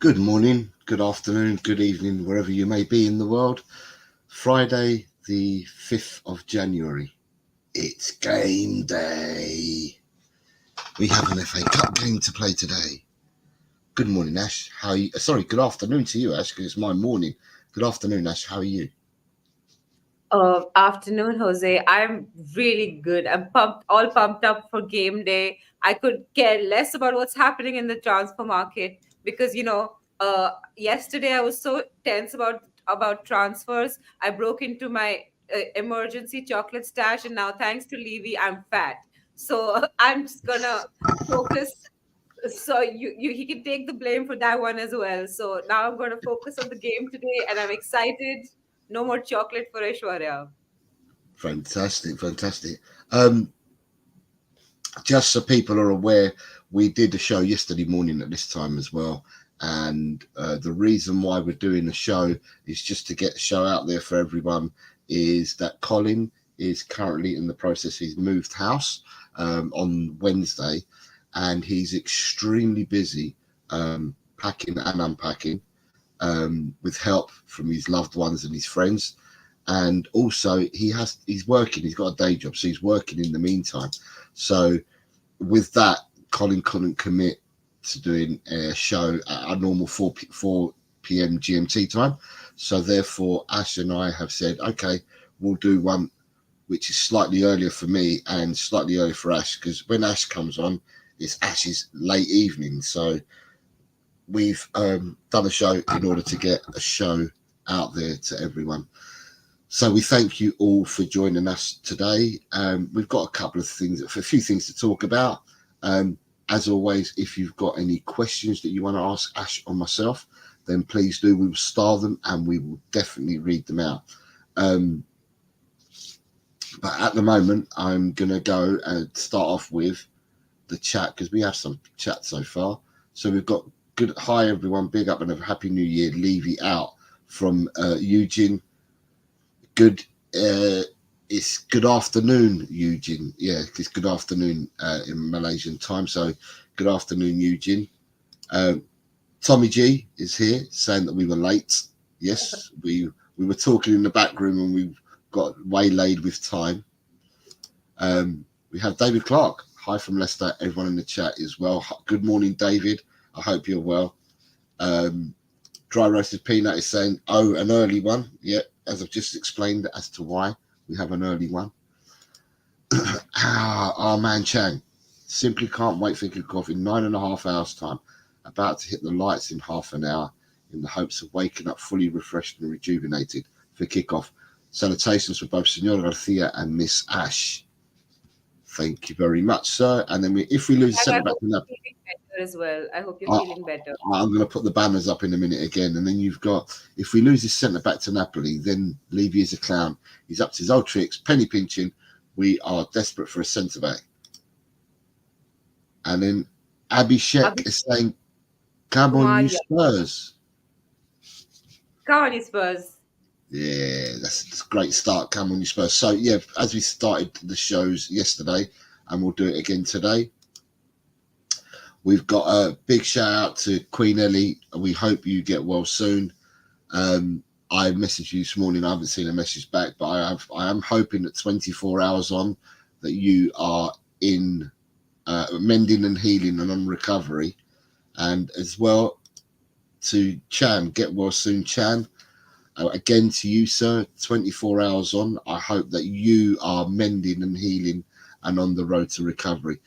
Good morning, good afternoon, good evening, wherever you may be in the world. Friday, the 5th of January. It's game day. We have an FA Cup game to play today. Good morning, Ash. How are you? Sorry, good afternoon to you, Ash, because it's my morning. Good afternoon, Ash. How are you? Afternoon, Jose. I'm really good. I'm all pumped up for game day. I could care less about what's happening in the transfer market because yesterday I was so tense about transfers. I broke into my emergency chocolate stash, and now thanks to Levy, I'm fat. So I'm just gonna focus. So he can take the blame for that one as well. So now I'm gonna focus on the game today, and I'm excited. No more chocolate for Aishwarya. Fantastic, fantastic. Just so people are aware, we did a show yesterday morning at this time as well. And the reason why we're doing the show is just to get the show out there for everyone, is that Colin is currently in the process. He's moved house on Wednesday, and he's extremely busy packing and unpacking with help from his loved ones and his friends. And also he's working, he's got a day job, so he's working in the meantime. So with that, Colin couldn't commit to doing a show at a normal 4 p.m. GMT time. So therefore, Ash and I have said, okay, we'll do one which is slightly earlier for me and slightly earlier for Ash, because when Ash comes on, it's Ash's late evening. So we've done a show in order to get a show out there to everyone. So we thank you all for joining us today. We've got a few things to talk about. As always, if you've got any questions that you want to ask Ash or myself, then please do. We will star them and we will definitely read them out. But at the moment, I'm going to go and start off with the chat, because we have some chat so far. So we've got good. Hi, everyone. Big up and a happy new year. Levy out from Eugene. Good. It's good afternoon, Eugene. Yeah, it's good afternoon in Malaysian time. So good afternoon, Eugene. Tommy G is here saying that we were late. Yes, we were talking in the back room and we got waylaid with time. We have David Clark. Hi from Leicester. Everyone in the chat as well. Good morning, David. I hope you're well. Dry Roasted Peanut is saying, oh, an early one. Yeah, as I've just explained as to why we have an early one. Our man Chang. Simply can't wait for kickoff in 9.5 hours' time. About to hit the lights in half an hour in the hopes of waking up fully refreshed and rejuvenated for kickoff. Salutations for both Senora Garcia and Miss Ash. Thank you very much, sir. And then if we lose centre back as well. I hope you're feeling better. I'm going to put the banners up in a minute again. And then you've got, if we lose his centre back to Napoli, then Levy is a clown. He's up to his old tricks, penny pinching. We are desperate for a centre back. And then Abhishek is saying, come on, you Spurs. Come on, you Spurs. Yeah, that's a great start. Come on, you Spurs. So, yeah, as we started the shows yesterday, and we'll do it again today, we've got a big shout out to Queen Ellie. We hope you get well soon. I messaged you this morning. I haven't seen a message back, but I am hoping that 24 hours on that you are in mending and healing and on recovery. And as well to Chan, get well soon, Chan. Again to you, sir, 24 hours on. I hope that you are mending and healing and on the road to recovery.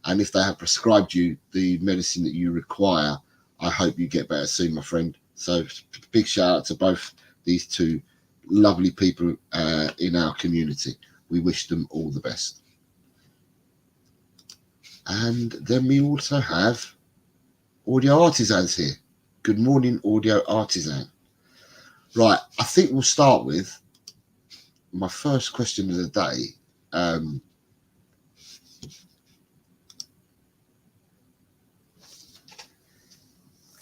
And if they have prescribed you the medicine that you require, I hope you get better soon, my friend. So big shout out to both these two lovely people in our community. We wish them all the best. And then we also have Audio Artisans here. Good morning, Audio Artisan. Right, I think we'll start with my first question of the day.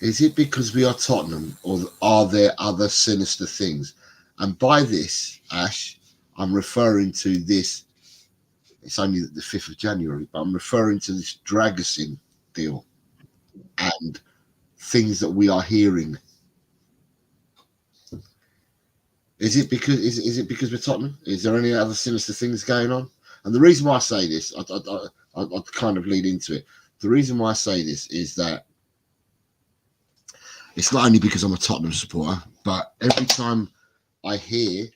Is it because we are Tottenham, or are there other sinister things? And by this, Ash, I'm referring to this. It's only the 5th of January, but I'm referring to this Dragusin deal. And things that we are hearing? Is it because we're Tottenham? Is there any other sinister things going on? And the reason why I say this, I kind of lead into it. The reason why I say this is that it's not only because I'm a Tottenham supporter, but every time I hear,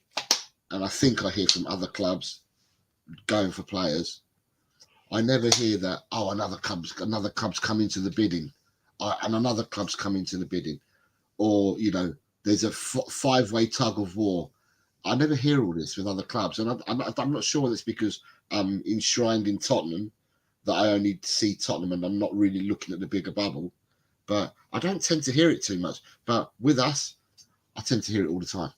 and I think I hear from other clubs going for players, I never hear that, oh, another club's come into the bidding, and another club's come into the bidding, or, you know, there's a five-way tug of war. I never hear all this with other clubs, and I'm not sure that's because I'm enshrined in Tottenham, that I only see Tottenham and I'm not really looking at the bigger bubble. But I don't tend to hear it too much. But with us, I tend to hear it all the time.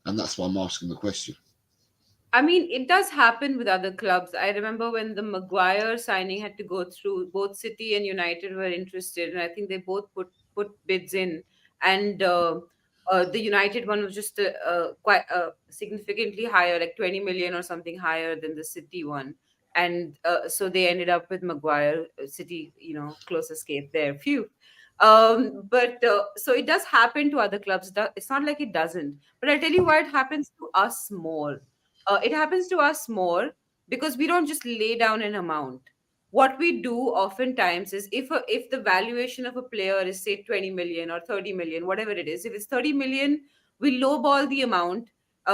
And that's why I'm asking the question. I mean, it does happen with other clubs. I remember when the Maguire signing had to go through, both City and United were interested, and I think they both put bids in. And the United one was just quite significantly higher, like 20 million or something higher than the City one. And so they ended up with Maguire. City, close escape there. Phew. But so it does happen to other clubs. It's not like it doesn't. But I'll tell you why it happens to us more. It happens to us more because we don't just lay down an amount. What we do oftentimes is, if the valuation of a player is, say, 20 million or 30 million, whatever it is, if it's 30 million, we lowball the amount,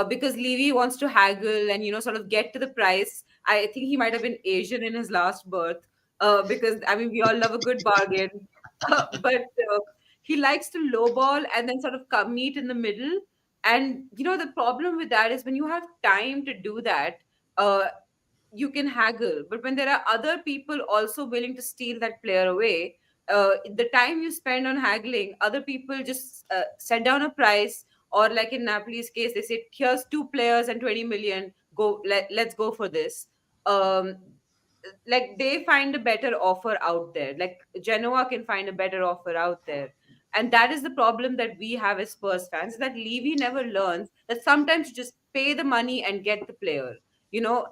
because Levy wants to haggle and sort of get to the price. I think he might have been Asian in his last birth, because I mean, we all love a good bargain. But he likes to lowball and then sort of meet in the middle. And the problem with that is, when you have time to do that, uh, you can haggle. But when there are other people also willing to steal that player away, the time you spend on haggling, other people just set down a price. Or like in Napoli's case, they say, here's two players and 20 million, let's go for this. um, like, they find a better offer out there, like Genoa can find a better offer out there. And that is the problem that we have as Spurs fans, that Levy never learns that sometimes you just pay the money and get the player. you know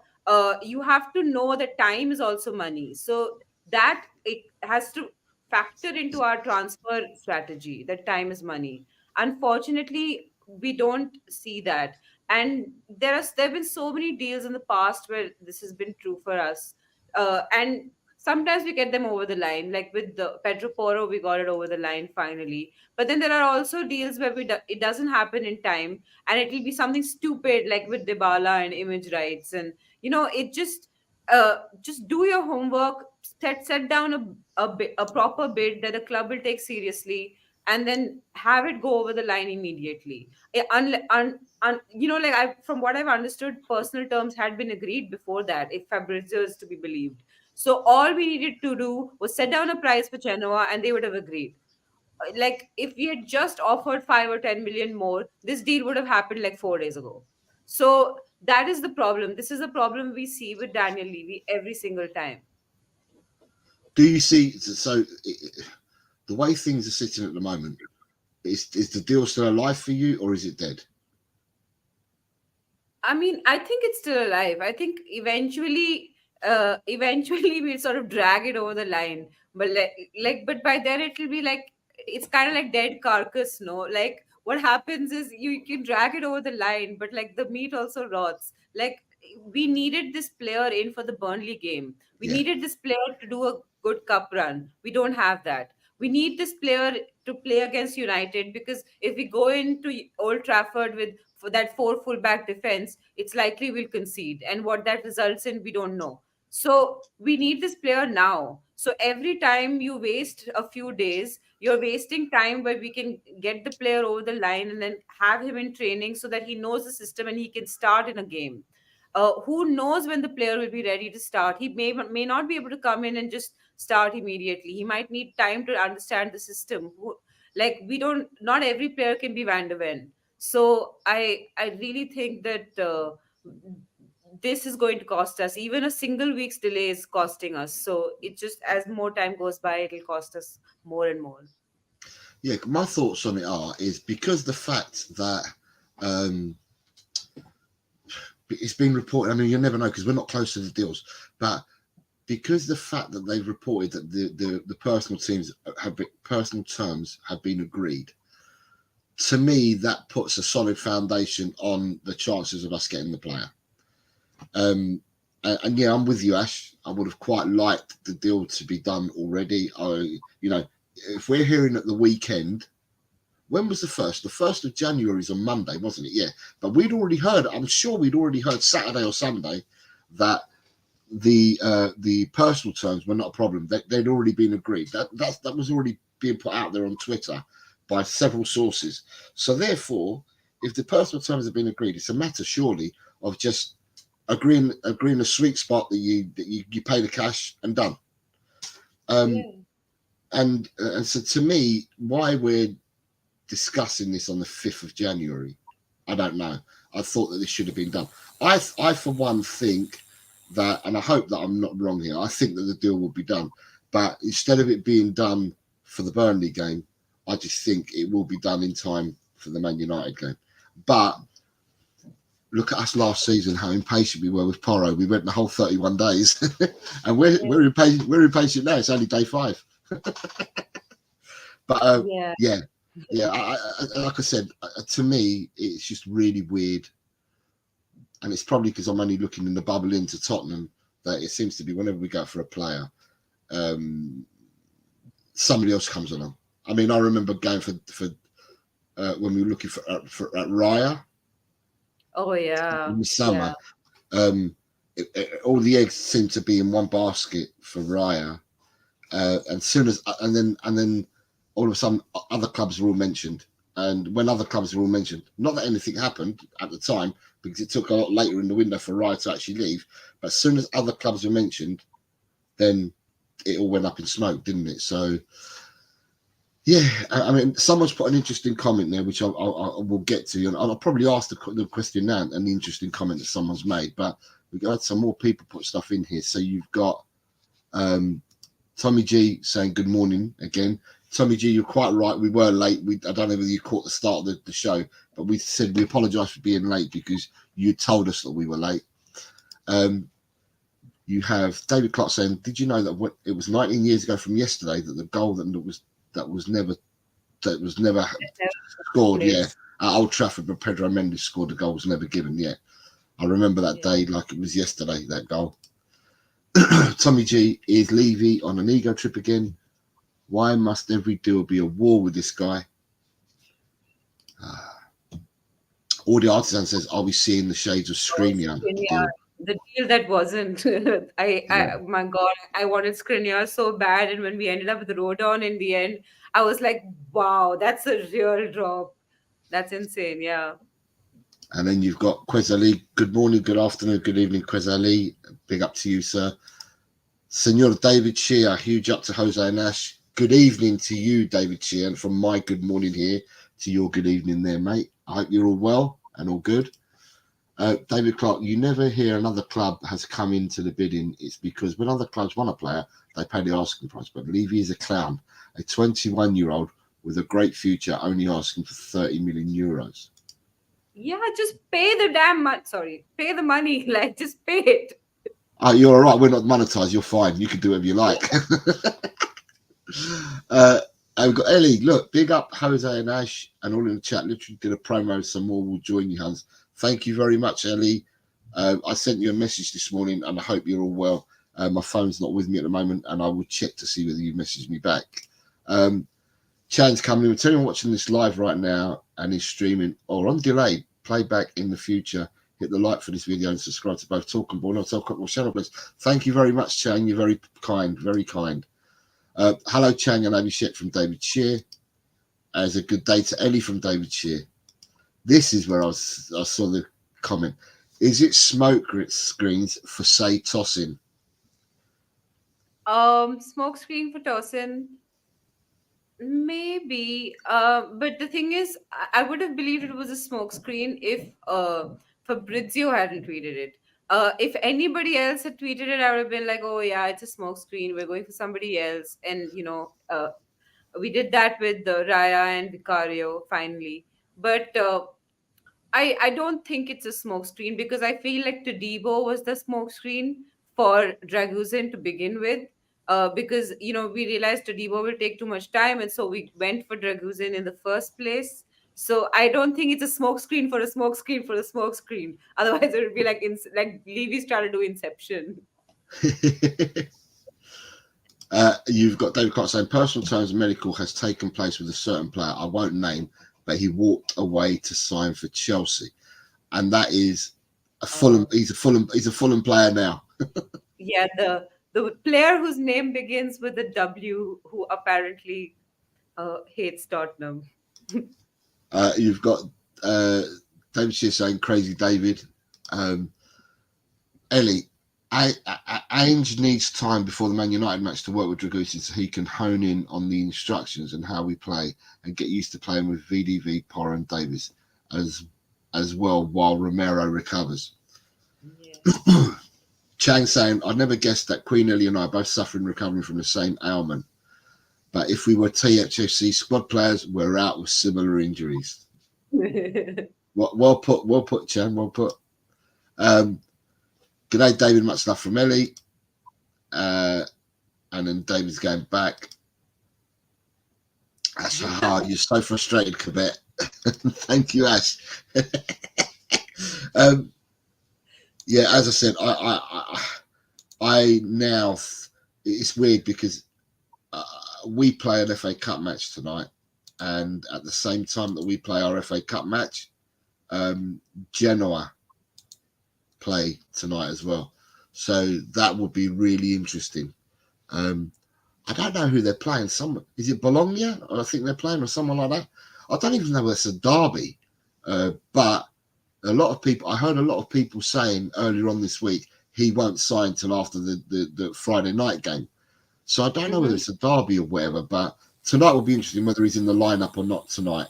you have to know that time is also money, so that it has to factor into our transfer strategy, that time is money. Unfortunately, we don't see that. And there have been so many deals in the past where this has been true for us. And sometimes we get them over the line, like with the Pedro Porro, we got it over the line finally. But then there are also deals where it doesn't happen in time, and it will be something stupid, like with Dybala and image rights. And it just do your homework, set down a proper bid that the club will take seriously, and then have it go over the line immediately. Like, from what I've understood, personal terms had been agreed before that, if Fabrizio is to be believed. So all we needed to do was set down a price for Genoa, and they would have agreed. Like, if we had just offered 5 or 10 million more, this deal would have happened like 4 days ago. So that is the problem. This is a problem we see with Daniel Levy every single time. Do you see? So the way things are sitting at the moment, is the deal still alive for you, or is it dead? I mean, I think it's still alive. I think eventually we'll sort of drag it over the line. But but by then it'll be like, it's kind of like dead carcass, no? Like, what happens is, you can drag it over the line, but like the meat also rots. Like, we needed this player in for the Burnley game. We Yeah. needed this player to do a good cup run. We don't have that. We need this player to play against United, because if we go into Old Trafford with, for that four fullback defense, it's likely we'll concede. And what that results in, we don't know. So we need this player now. So every time you waste a few days, you're wasting time where we can get the player over the line and then have him in training so that he knows the system and he can start in a game. Who knows when the player will be ready to start? He may not be able to come in and just start immediately. He might need time to understand the system. Like, we don't, not every player can be Van de Ven. So I really think that this is going to cost us. Even a single week's delay is costing us. So it just, as more time goes by, it'll cost us more and more. Yeah, my thoughts on it is because the fact that it's been reported. I mean, you never know because we're not close to the deals, but because the fact that they've reported that the personal terms have been agreed, to me that puts a solid foundation on the chances of us getting the player. And yeah, I'm with you, Ash. I would have quite liked the deal to be done already. If we're hearing at the weekend, when was the first? The 1st of January is on Monday, wasn't it? Yeah, but we'd already heard. I'm sure we'd already heard Saturday or Sunday that the personal terms were not a problem. They'd already been agreed. That was already being put out there on Twitter by several sources. So therefore, if the personal terms have been agreed, it's a matter surely of just agreeing a sweet spot that you pay the cash and done. Yeah. And so to me, why we're discussing this on the 5th of January, I don't know. I thought that this should have been done. I for one think that, and I hope that I'm not wrong here, I think that the deal will be done. But instead of it being done for the Burnley game, I just think it will be done in time for the Man United game. But look at us last season, how impatient we were with Porro. We went the whole 31 days, and we're impatient. We're impatient now. It's only day 5. But Yeah. yeah, like I said, to me, it's just really weird, and it's probably because I'm only looking in the bubble into Tottenham that it seems to be whenever we go for a player, somebody else comes along. I mean, I remember going for when we were looking for at Raya. Oh yeah. In the summer, all the eggs seemed to be in one basket for Raya, and then all of a sudden other clubs were all mentioned. And when other clubs were all mentioned, not that anything happened at the time because it took a lot later in the window for Raya to actually leave. But as soon as other clubs were mentioned, then it all went up in smoke, didn't it? So yeah, I mean, someone's put an interesting comment there, which I will get to, and I'll probably ask the question now, and the interesting comment that someone's made. But we've got some more people put stuff in here. So you've got Tommy G saying good morning again. Tommy G, you're quite right. We were late. I don't know whether you caught the start of the show, but we said we apologise for being late because you told us that we were late. You have David Clark saying, did you know that it was 19 years ago from yesterday that the goal that was never scored, yeah, at Old Trafford, but Pedro Mendes scored, the goal was never given yet. I remember that day like it was yesterday, that goal. Tommy G, is Levy on an ego trip again? Why must every deal be a war with this guy? Audio Artisan says, are we seeing the shades of Skriniar deal? The deal that wasn't. My God, I wanted Skriniar so bad, and when we ended up with Rodon in the end, I was like, wow, that's a real drop. That's insane. Yeah. And then you've got Quez Ali. Good morning, good afternoon, good evening, Quez Ali. Big up to you, sir. Senor David Shear, huge up to Jose and Ash. Good evening to you, David Shear, and from my good morning here to your good evening there, mate. I hope you're all well and all good. David Clark, you never hear another club has come into the bidding. It's because when other clubs want a player, they pay the asking price. But Levy is a clown, a 21-year-old with a great future, only asking for 30 million euros. Yeah, just pay the damn money. Sorry, pay the money. Like, just pay it. Oh, you're all right. We're not monetized. You're fine. You can do whatever you like. We've got Ellie. Look, big up Jose and Ash and all in the chat. Literally did a promo. Some more will join you, Hans. Thank you very much, Ellie. I sent you a message this morning, and I hope you're all well. My phone's not with me at the moment, and I will check to see whether you messaged me back. Chan's coming in. We're telling you watching this live right now and is streaming or on delay, playback in the future. Hit the like for this video and subscribe to both Talk and Ball and Talk Football channel, please. Thank you very much, Chan. You're very kind, very kind. Hello, Chang and Abhishek from David Shear. As a good day to Ellie from David Shear. This is where I saw the comment. Is it smoke screens for, say, Tosin? Smoke screen for Tosin. Maybe. But the thing is, I would have believed it was a smoke screen if Fabrizio hadn't tweeted it. If anybody else had tweeted it, I would have been like, oh yeah, it's a smoke screen. We're going for somebody else. And we did that with Raya and Vicario finally. But I don't think it's a smoke screen because I feel like Todibo was the smoke screen for Dragusin to begin with. Because we realized Todibo will take too much time, and so we went for Dragusin in the first place. So I don't think it's a smoke screen for a smoke screen for a smoke screen. Otherwise, it would be like Levy's trying to do Inception. You've got David Clark saying personal terms and medical has taken place with a certain player I won't name, but he walked away to sign for Chelsea, and that is a Fulham. He's a Fulham player now. Yeah, the player whose name begins with a W, who apparently hates Tottenham. You've got uh, David Shear saying crazy David. Ellie, Ainge needs time before the Man United match to work with Dragusin so he can hone in on the instructions and how we play and get used to playing with VDV, Porra and Davis as well while Romero recovers. Yeah. Chang saying, I'd never guessed that Queen Ellie and I are both suffering recovering from the same ailment. But if we were THFC squad players, we're out with similar injuries. Well put, Chang, well put. G'day, David. Much love from Ellie. And then David's going back. Ash, you're so frustrated, Quebec. Thank you, Ash. Yeah, as I said, I now it's weird because we play an FA Cup match tonight, and at the same time that we play our FA Cup match, Genoa play tonight as well. So that would be really interesting. I don't know who they're playing. Is it Bologna? I think they're playing, or someone like that. I don't even know if it's a derby. But a lot of people, I heard a lot of people saying earlier on this week he won't sign till after the Friday night game. So I don't know whether it's a derby or whatever. But tonight will be interesting whether he's in the lineup or not tonight.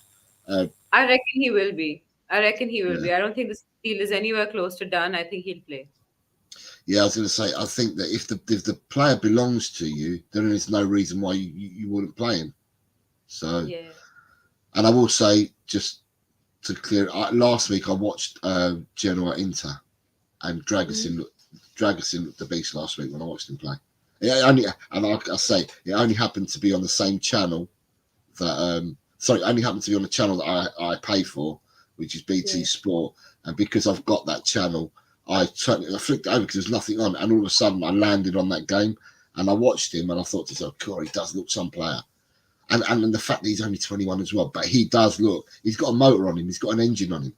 I reckon he will be. I don't think this deal is anywhere close to done. I think he'll play. Yeah, I was going to say, I think that if the player belongs to you, then there's no reason why you wouldn't play him. So, yeah. And I will say, just to clear, last week I watched Genoa Inter, and Dragusin looked the beast last week when I watched him play. It only, and I say, it only happened to be on the same channel that, it only happened to be on the channel that I pay for, which is BT Sport, and because I've got that channel, I flicked it over because there's nothing on, and all of a sudden I landed on that game, and I watched him, and I thought to myself, God, he does look some player. And the fact that he's only 21 as well, but he does look, he's got a motor on him, he's got an engine on him.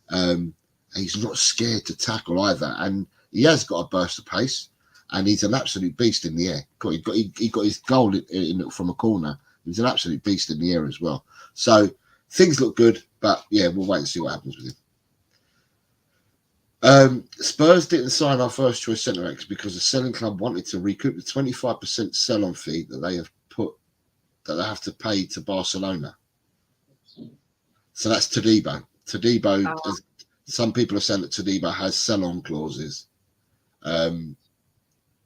And he's not scared to tackle either. And he has got a burst of pace, and he's an absolute beast in the air. He got his goal in from a corner. He's an absolute beast in the air as well. So things look good, but yeah, we'll wait and see what happens with him. Spurs didn't sign our first choice centre backs because the selling club wanted to recoup the 25% sell-on fee that they have to pay to Barcelona. So that's Todibo. Some people are saying that Todibo has sell-on clauses. I'm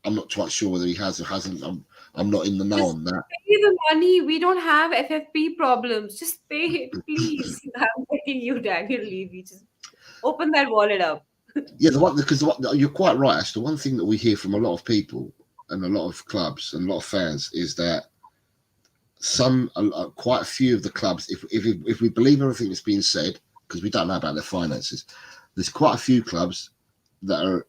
not quite sure whether he has or hasn't. I'm not in the know on that. Pay the money. We don't have FFP problems. Just pay it, please. I'm begging you, Daniel Levy. Just open that wallet up. Yeah, you're quite right, Ash. The one thing that we hear from a lot of people and a lot of clubs and a lot of fans is that quite a few of the clubs, if we believe everything that's being said, because we don't know about their finances, there's quite a few clubs that are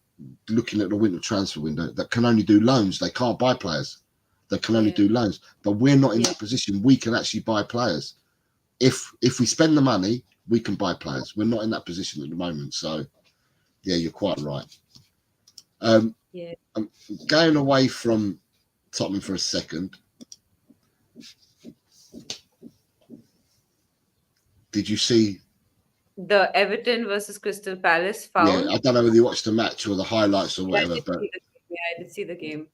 looking at the winter transfer window that can only do loans. They can't buy players. They can only do loans. But we're not in that position. We can actually buy players. If we spend the money, we can buy players. We're not in that position at the moment. So, yeah, you're quite right. I'm going away from Tottenham for a second. Did you see the Everton versus Crystal Palace foul? Yeah, I don't know whether you watched the match or the highlights or whatever. I did see the game.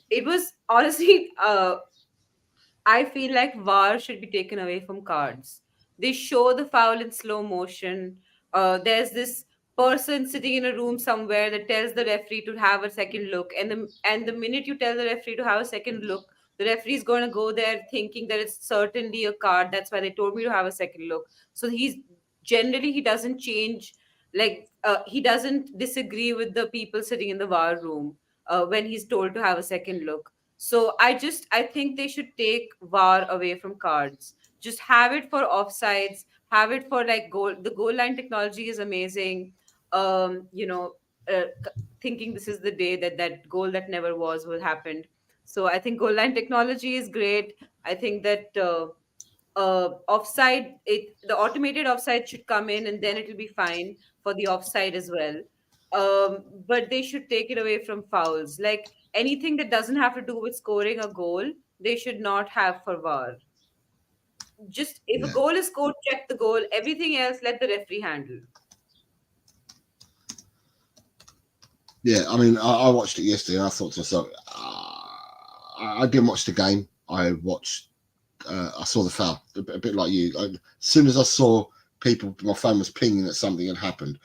It was honestly, I feel like VAR should be taken away from cards. They show the foul in slow motion. There's this person sitting in a room somewhere that tells the referee to have a second look, and the minute you tell the referee to have a second look, the referee is going to go there thinking that it's certainly a card. That's why they told me to have a second look. So he doesn't change Like he doesn't disagree with the people sitting in the war room when he's told to have a second look. So I think they should take VAR away from cards. Just have it for offsides, have it for like goal. The goal line technology is amazing. You know, thinking this is the day that that goal that never was will happen. So I think goal line technology is great. I think that offside, it the automated offside should come in, and then it'll be fine for the offside as well. But they should take it away from fouls. Like anything that doesn't have to do with scoring a goal, they should not have for VAR. Just if a Yeah, goal is scored, check the goal. Everything else, let the referee handle. yeah. I mean, I watched it yesterday, and I thought to myself, I didn't watch the game. I watched. I saw the foul, a bit like you. As soon as I saw people, my phone was pinging that something had happened.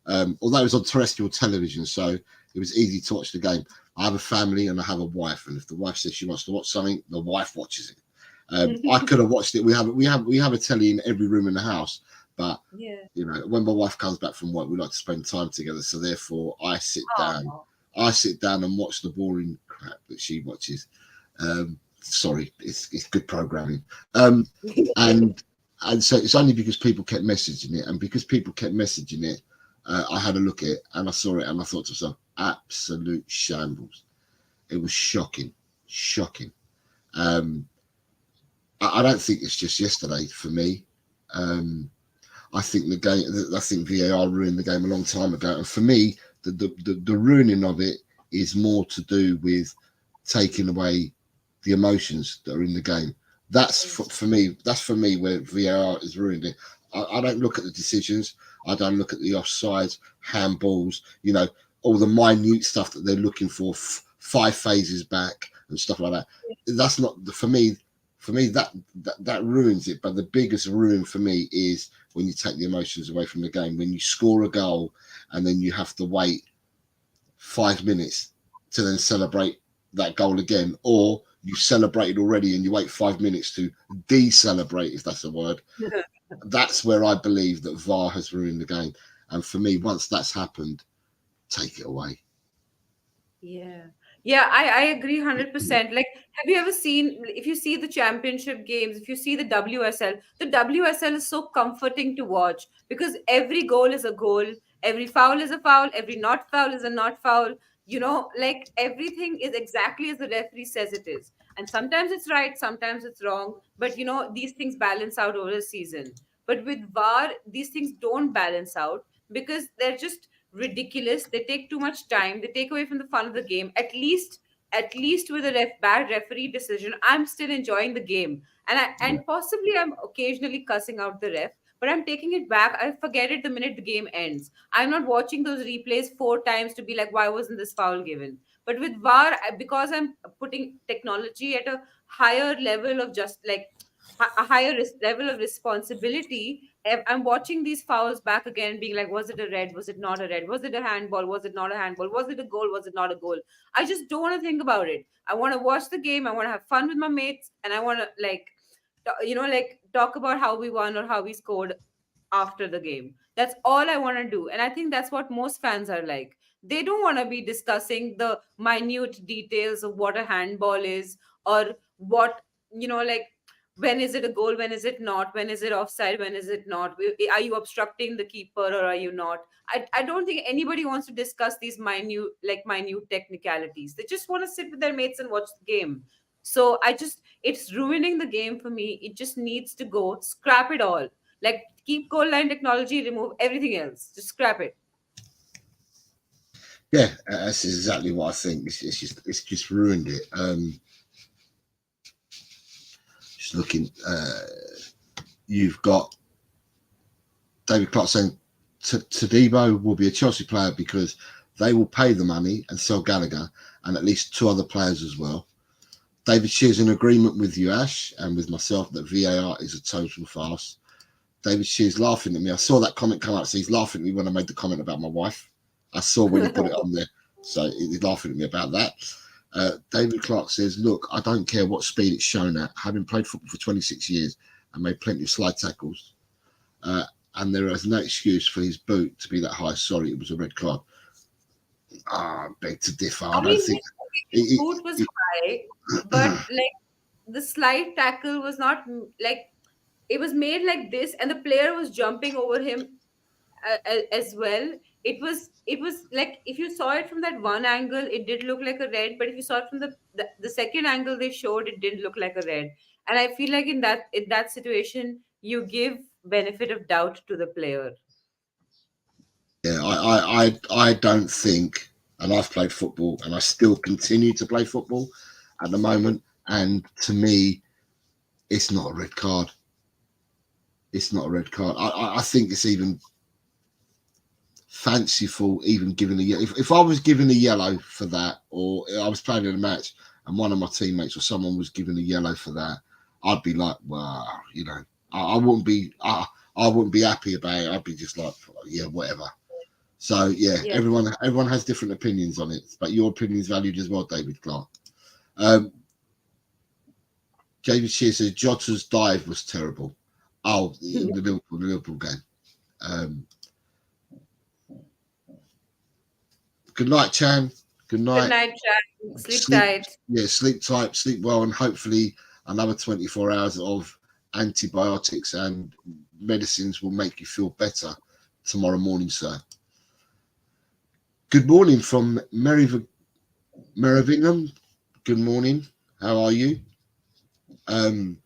Although it was on terrestrial television, so it was easy to watch the game. I have a family and I have a wife, and if the wife says she wants to watch something, the wife watches it. I could have watched it. We have a telly in every room in the house, but Yeah. you know, when my wife comes back from work, we like to spend time together. So therefore, I sit down. Oh. I sit down and watch the boring crap that she watches. Sorry, it's good programming. And and so it's only because people kept messaging it, and because people kept messaging it, I had a look at it and I saw it and I thought to myself, absolute shambles. It was shocking, shocking. Um, I don't think it's just yesterday for me. Um, I think the game. I think VAR ruined the game a long time ago, and for me, the ruining of it is more to do with taking away the emotions that are in the game. That's for me. That's for me where VAR is ruined it. I don't look at the decisions. I don't look at the offsides, handballs. You know, all the minute stuff that they're looking for, five phases back and stuff like that. That's not for me. For me, that ruins it. But the biggest ruin for me is when you take the emotions away from the game. When you score a goal and then you have to wait 5 minutes to then celebrate that goal again, or you celebrated already and you wait 5 minutes to de-celebrate, if that's a word. That's where I believe that VAR has ruined the game. And for me, once that's happened, take it away. Yeah. Yeah, I agree 100%. Like, have you ever seen, if you see the championship games, if you see the WSL is so comforting to watch because every goal is a goal, every foul is a foul, every not foul is a not foul. You know, like everything is exactly as the referee says it is. And sometimes it's right, sometimes it's wrong. But, you know, these things balance out over a season. But with VAR, these things don't balance out because they're just ridiculous. They take too much time. They take away from the fun of the game. At least with a bad referee decision, I'm still enjoying the game. Yeah, And possibly I'm occasionally cussing out the ref, but I'm taking it back. I forget it the minute the game ends. I'm not watching those replays 4 times to be like, why wasn't this foul given? But with VAR, because I'm putting technology at a higher level of just like a higher level of responsibility, I'm watching these fouls back again, being like, was it a red? Was it not a red? Was it a handball? Was it not a handball? Was it a goal? Was it not a goal? I just don't want to think about it. I want to watch the game. I want to have fun with my mates, and I want to like, like talk about how we won or how we scored after the game. That's all I want to do, and I think that's what most fans are like. They don't want to be discussing the minute details of what a handball is or what like when is it a goal, when is it not, when is it offside, when is it not, are you obstructing the keeper or are you not. I don't think anybody wants to discuss these minute technicalities. They just want to sit with their mates and watch the game. So it's ruining the game for me. It just needs to go. Scrap it all. Like, keep goal line technology, remove everything else, just scrap it. yeah, that's exactly what I think. It's just ruined it. Just looking, you've got David Clark saying Todibo will be a Chelsea player because they will pay the money and sell Gallagher and at least two other players as well. David shares in agreement with you, Ash, and with myself that VAR is a total farce. David Shear's laughing at me. I saw that comment come out. So he's laughing at me when I made the comment about my wife. I saw when he put it on there. So he's laughing at me about that. David Clark says, look, I don't care what speed it's shown at. Having played football for 26 years and made plenty of slide tackles, and there is no excuse for his boot to be that high. Sorry, it was a red card. I beg to differ. I I don't mean, think his it, boot was it, high, but like the slide tackle was not like it was made like this, and the player was jumping over him as well. It was like if you saw it from that one angle, it did look like a red, but if you saw it from the second angle they showed, it didn't look like a red. And I feel like in that situation, you give benefit of doubt to the player. yeah, I don't think, and I've played football, and I still continue to play football at the moment, and to me, it's not a red card. It's not a red card. I think it's even fanciful, even giving a yellow. If I was given a yellow for that, or I was playing in a match and one of my teammates or someone was given a yellow for that, I'd be like, well, I wouldn't be, I wouldn't be happy about it. I'd be just like, yeah, whatever. So yeah, Yeah. everyone has different opinions on it, but your opinion is valued as well, David Clark. Um, David Shear says Jota's dive was terrible. Oh, in the Liverpool game. Um, Good night, Chan. Good Good night. night, Jack. Sleep Sleep, tight. yeah, sleep tight, sleep well, and hopefully another 24 hours of antibiotics and medicines will make you feel better tomorrow morning, sir. Good morning from Merrivingham. Good morning. How are you? Um,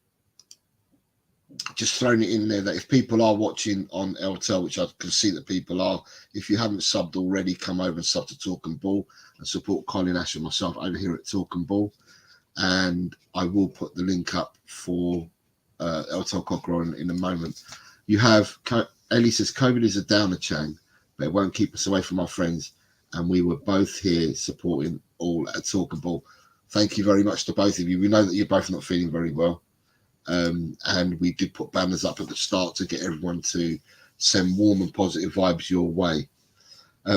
just throwing it in there that if people are watching on LTL, which I can see that people are, if you haven't subbed already, come over and sub to Talk and Ball and support Colin Ash and myself over here at Talk and Ball. And I will put the link up for LTL Cochrane in a moment. You have, Ellie says, COVID is a downer, Chang, but it won't keep us away from our friends. And we were both here supporting all at Talk and Ball. Thank you very much to both of you. We know that you're both not feeling very well. And we did put banners up at the start to get everyone to send warm and positive vibes your way.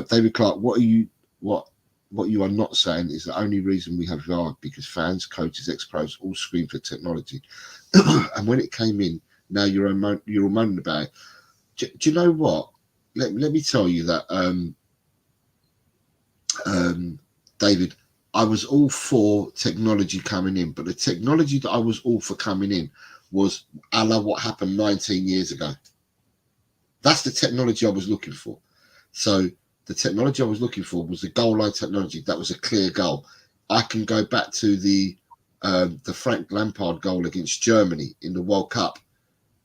David Clark, what you are not saying is the only reason we have VAR because fans, coaches, ex-pros all scream for technology, and when it came in, now you're all moaning about it. Do you know what? Let me tell you that, David, I was all for technology coming in, but the technology that I was all for coming in was a la what happened 19 years ago. That's the technology I was looking for. So the technology I was looking for was the goal line technology. That was a clear goal. I can go back to the Frank Lampard goal against Germany in the World Cup,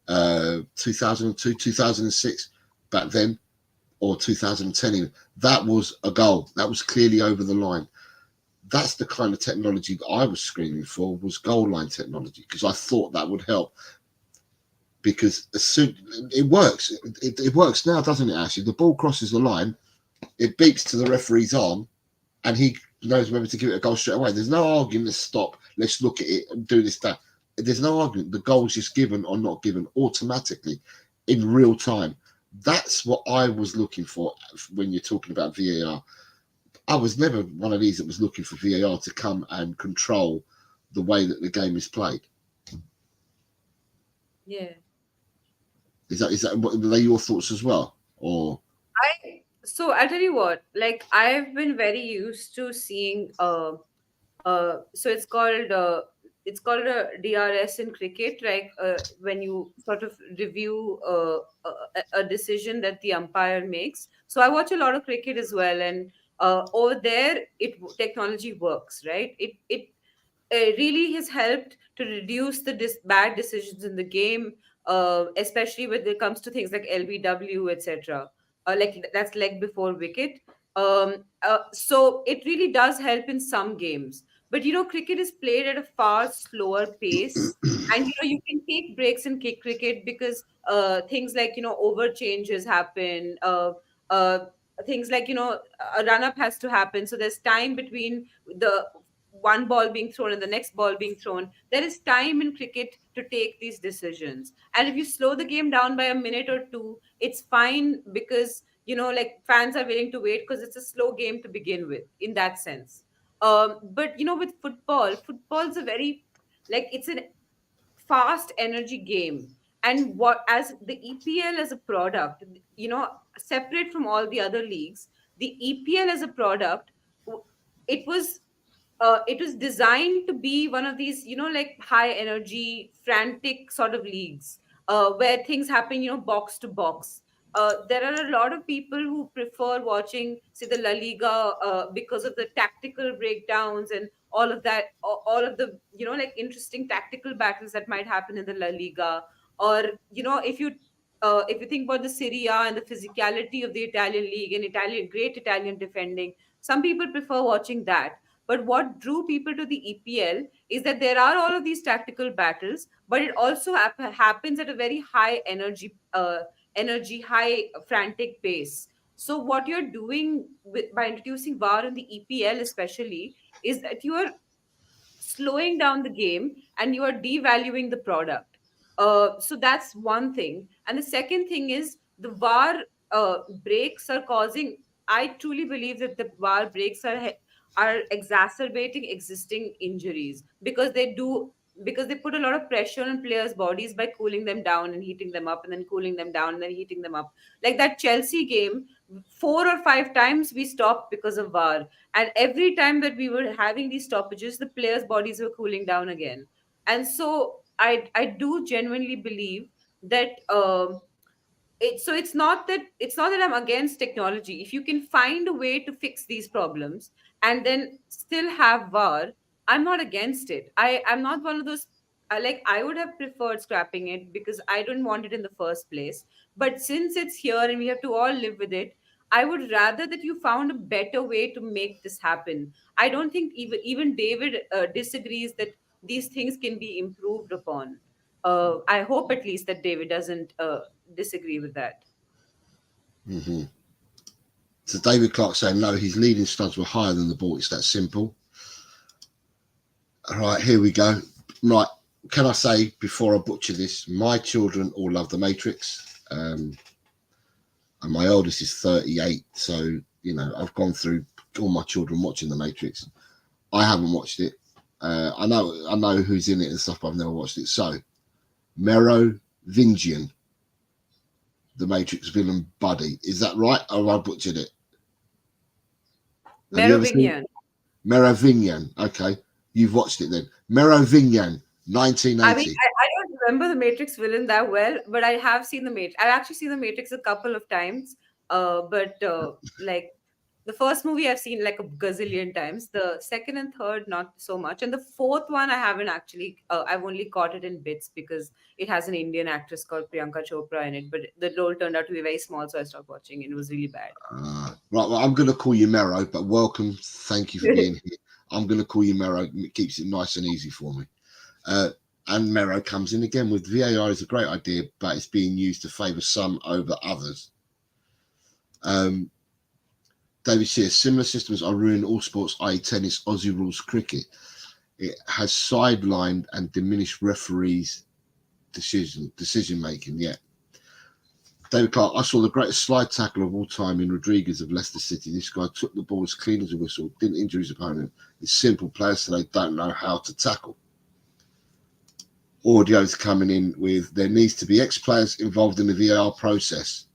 2002, 2006, back then, or 2010 even. That was a goal. That was clearly over the line. That's the kind of technology that I was screaming for, was goal line technology, because I thought that would help. Because as soon it works, it works now, doesn't it? Actually, the ball crosses the line, it beeps to the referee's arm, and he knows whether to give it a goal straight away. There's no argument. Let's stop. Let's look at it and do this. That. There's no argument. The goal's just given or not given automatically, in real time. That's what I was looking for when you're talking about VAR. I was never one of these that was looking for VAR to come and control the way that the game is played. Yeah. Is that what, are they your thoughts as well, or? So I'll tell you what, like I've been very used to seeing so it's called a DRS in cricket, like when you sort of review a decision that the umpire makes. So I watch a lot of cricket as well, and over there technology works, right? It really has helped to reduce the bad decisions in the game, especially when it comes to things like LBW, etc. Like that's leg before wicket. So it really does help in some games. But cricket is played at a far slower pace, and you can take breaks in kick cricket because things like over changes happen. Uh, Things like a run up has to happen, so there's time between the one ball being thrown and the next ball being thrown. There is time in cricket to take these decisions. And if you slow the game down by a minute or two, it's fine because, like fans are willing to wait because it's a slow game to begin with, in that sense. But, with football's a very, like, it's a fast energy game. And what, as the EPL as a product, separate from all the other leagues, the EPL as a product, w- it was it was designed to be one of these, like high energy, frantic sort of leagues, where things happen, box to box. There are a lot of people who prefer watching, say, the La Liga, because of the tactical breakdowns and all of that, all of the, like interesting tactical battles that might happen in the La Liga. Or, if you think about the Serie A and the physicality of the Italian league and great Italian defending, some people prefer watching that. But what drew people to the EPL is that there are all of these tactical battles, but it also happens at a very high high frantic pace. So what you're doing by introducing VAR in the EPL, especially, is that you are slowing down the game and you are devaluing the product. So that's one thing. And the second thing is the VAR breaks are causing. I truly believe that the VAR breaks are exacerbating existing injuries, because they put a lot of pressure on players' bodies by cooling them down and heating them up, and then cooling them down and then heating them up. Like that Chelsea game, 4 or 5 times we stopped because of VAR, and every time that we were having these stoppages, the players' bodies were cooling down again. And so I do genuinely believe that it's not that I'm against technology. If you can find a way to fix these problems and then still have VAR, I'm not against it. I'm not one of those. Like, I would have preferred scrapping it because I didn't want it in the first place. But since it's here and we have to all live with it, I would rather that you found a better way to make this happen. I don't think even David disagrees that these things can be improved upon. I hope at least that David doesn't disagree with that. Hmm. So David Clark saying no, his leading studs were higher than the ball. It's that simple. All right, here we go. Right, can I say before I butcher this, my children all love The Matrix, and my oldest is 38. So I've gone through all my children watching The Matrix. I haven't watched it. I know who's in it and stuff, but I've never watched it. So Merovingian, the Matrix villain buddy, is that right, or have I butchered it? Have you ever seen Merovingian. Merovingian? Okay, you've watched it then. Merovingian, I mean, 1980. I don't remember the Matrix villain that well, but I have seen the Matrix. I've actually seen the Matrix a couple of times. But like the first movie I've seen like a gazillion times. The second and third, not so much. And the fourth one, I haven't actually. I've only caught it in bits because it has an Indian actress called Priyanka Chopra in it. But the role turned out to be very small, so I stopped watching. It was really bad. Right, well, I'm going to call you Mero, but welcome. Thank you for being here. I'm going to call you Mero. It keeps it nice and easy for me. And Mero comes in again with VAR is a great idea, but it's being used to favour some over others. David Shears, similar systems are ruining all sports, i.e. tennis, Aussie rules, cricket. It has sidelined and diminished referees' decision making. Yeah. David Clark, I saw the greatest slide tackle of all time in Rodriguez of Leicester City. This guy took the ball as clean as a whistle, didn't injure his opponent. It's simple. Players today don't know how to tackle. Audio's coming in with there needs to be ex-players involved in the VAR process.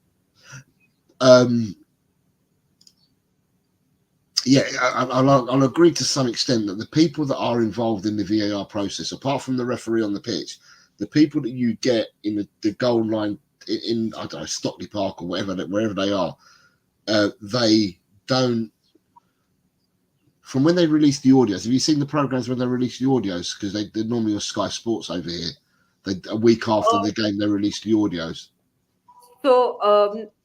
Yeah, I'll agree to some extent that the people that are involved in the VAR process, apart from the referee on the pitch, the people that you get in the goal line in I don't know, Stockley Park or wherever they are, they don't. From when they release the audios, have you seen the programs when they release the audios? Because they're normally on Sky Sports over here. A week after the game, they release the audios. So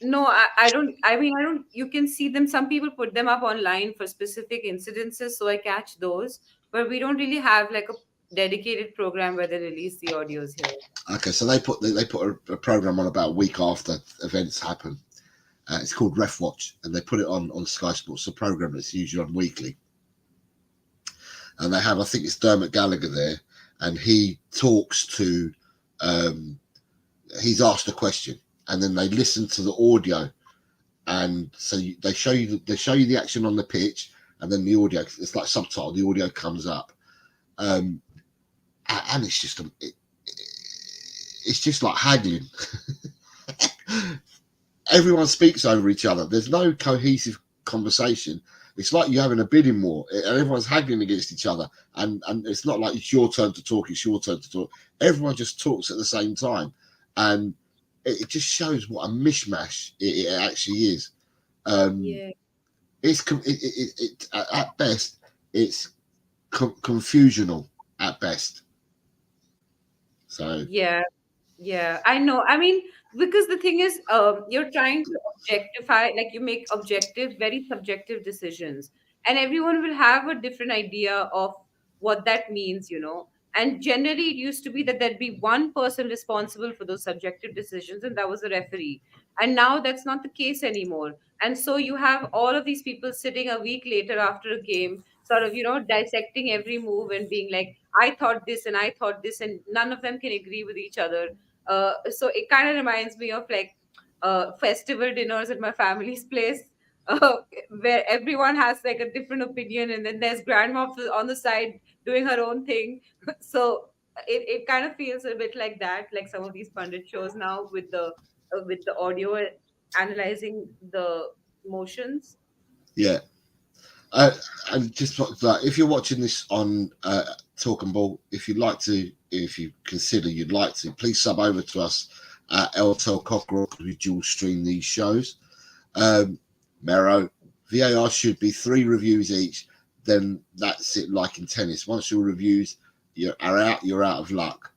no, I don't. I mean, I don't. You can see them. Some people put them up online for specific incidences, so I catch those. But we don't really have like a dedicated program where they release the audios here. Okay, so they put a program on about a week after events happen. It's called Ref Watch, and they put it on Sky Sports. A program that's usually on weekly, and they have, I think it's Dermot Gallagher there, and he talks to. He's asked a question, and then they listen to the audio, and so they show you the action on the pitch, and then the audio. It's like subtitle. The audio comes up, and it's just it's just like haggling. Everyone speaks over each other. There's no cohesive conversation. It's like you're having a bidding war, and everyone's haggling against each other. And it's not like it's your turn to talk. It's your turn to talk. Everyone just talks at the same time, and it just shows what a mishmash it actually is. Um, Yeah. at best, it's confusional at best. So Yeah. Yeah, I know. I mean, because the thing is, you're trying to objectify, like you make objective, very subjective decisions, and everyone will have a different idea of what that means, you know. And generally, it used to be that there'd be one person responsible for those subjective decisions, and that was the referee. And now that's not the case anymore. And so you have all of these people sitting a week later after a game, sort of, dissecting every move and being like, I thought this and I thought this, and none of them can agree with each other. So it kind of reminds me of like festival dinners at my family's place, uh, where everyone has like a different opinion, and then there's grandma on the side doing her own thing. So it kind of feels a bit like that, like some of these pundit shows now with the audio analyzing the motions. yeah. Uh, and just like, if you're watching this on Talk and Ball, if you consider you'd like to, please sub over to us at LTL Cockerel, because we dual stream these shows. Mero, VAR should be 3 reviews each. Then that's it, like in tennis. Once your reviews are out, you're out of luck.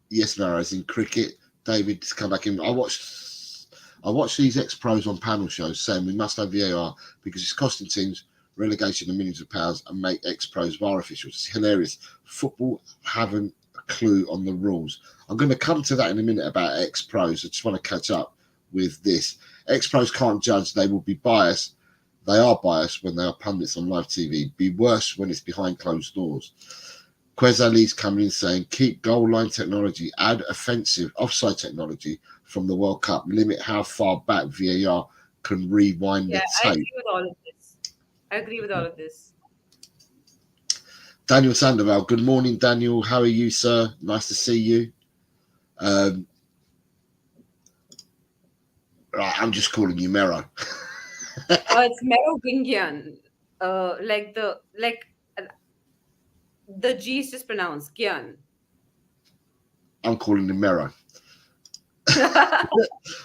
Yes, Mero, as in cricket. David's come back in. I watched these ex-pros on panel shows saying we must have VAR because it's costing teams relegation of millions of pounds and make ex-pros VAR officials. It's hilarious. Football haven't a clue on the rules. I'm going to come to that in a minute about ex-pros. I just want to catch up with this. Ex-pros can't judge. They will be biased. They are biased when they are pundits on live TV. Be worse when it's behind closed doors. Quez Ali's coming in saying, keep goal line technology, add offensive offside technology from the World Cup, limit how far back VAR can rewind Yeah, the I tape. agree with all of this. I agree with all of this. Daniel Sandoval, good morning, Daniel. How are you, sir? Nice to see you. Right, I'm just calling you Mero. It's Merovingian. Uh, the G is just pronounced Gyan. I'm calling him Mero.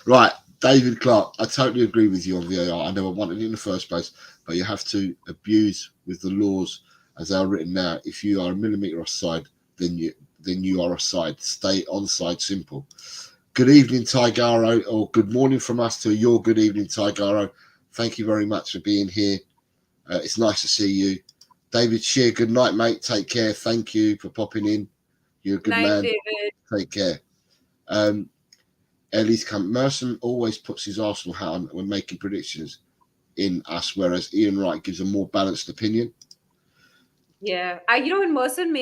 Right, David Clark, I totally agree with you on VAR. I never wanted it in the first place, but you have to abuse with the laws as they are written now. If you are a millimetre offside, then you are offside. Stay onside, simple. Good evening, Tigaro, or good morning from us to your good evening, Tigaro. Thank you very much for being here. It's nice to see you. David Shear, good night, mate. Take care. Thank you for popping in. You're a good Night, man. David. Take care. Ellie's come. Merson always puts his Arsenal hat on when making predictions in us, whereas Ian Wright gives a more balanced opinion. Yeah, when Merson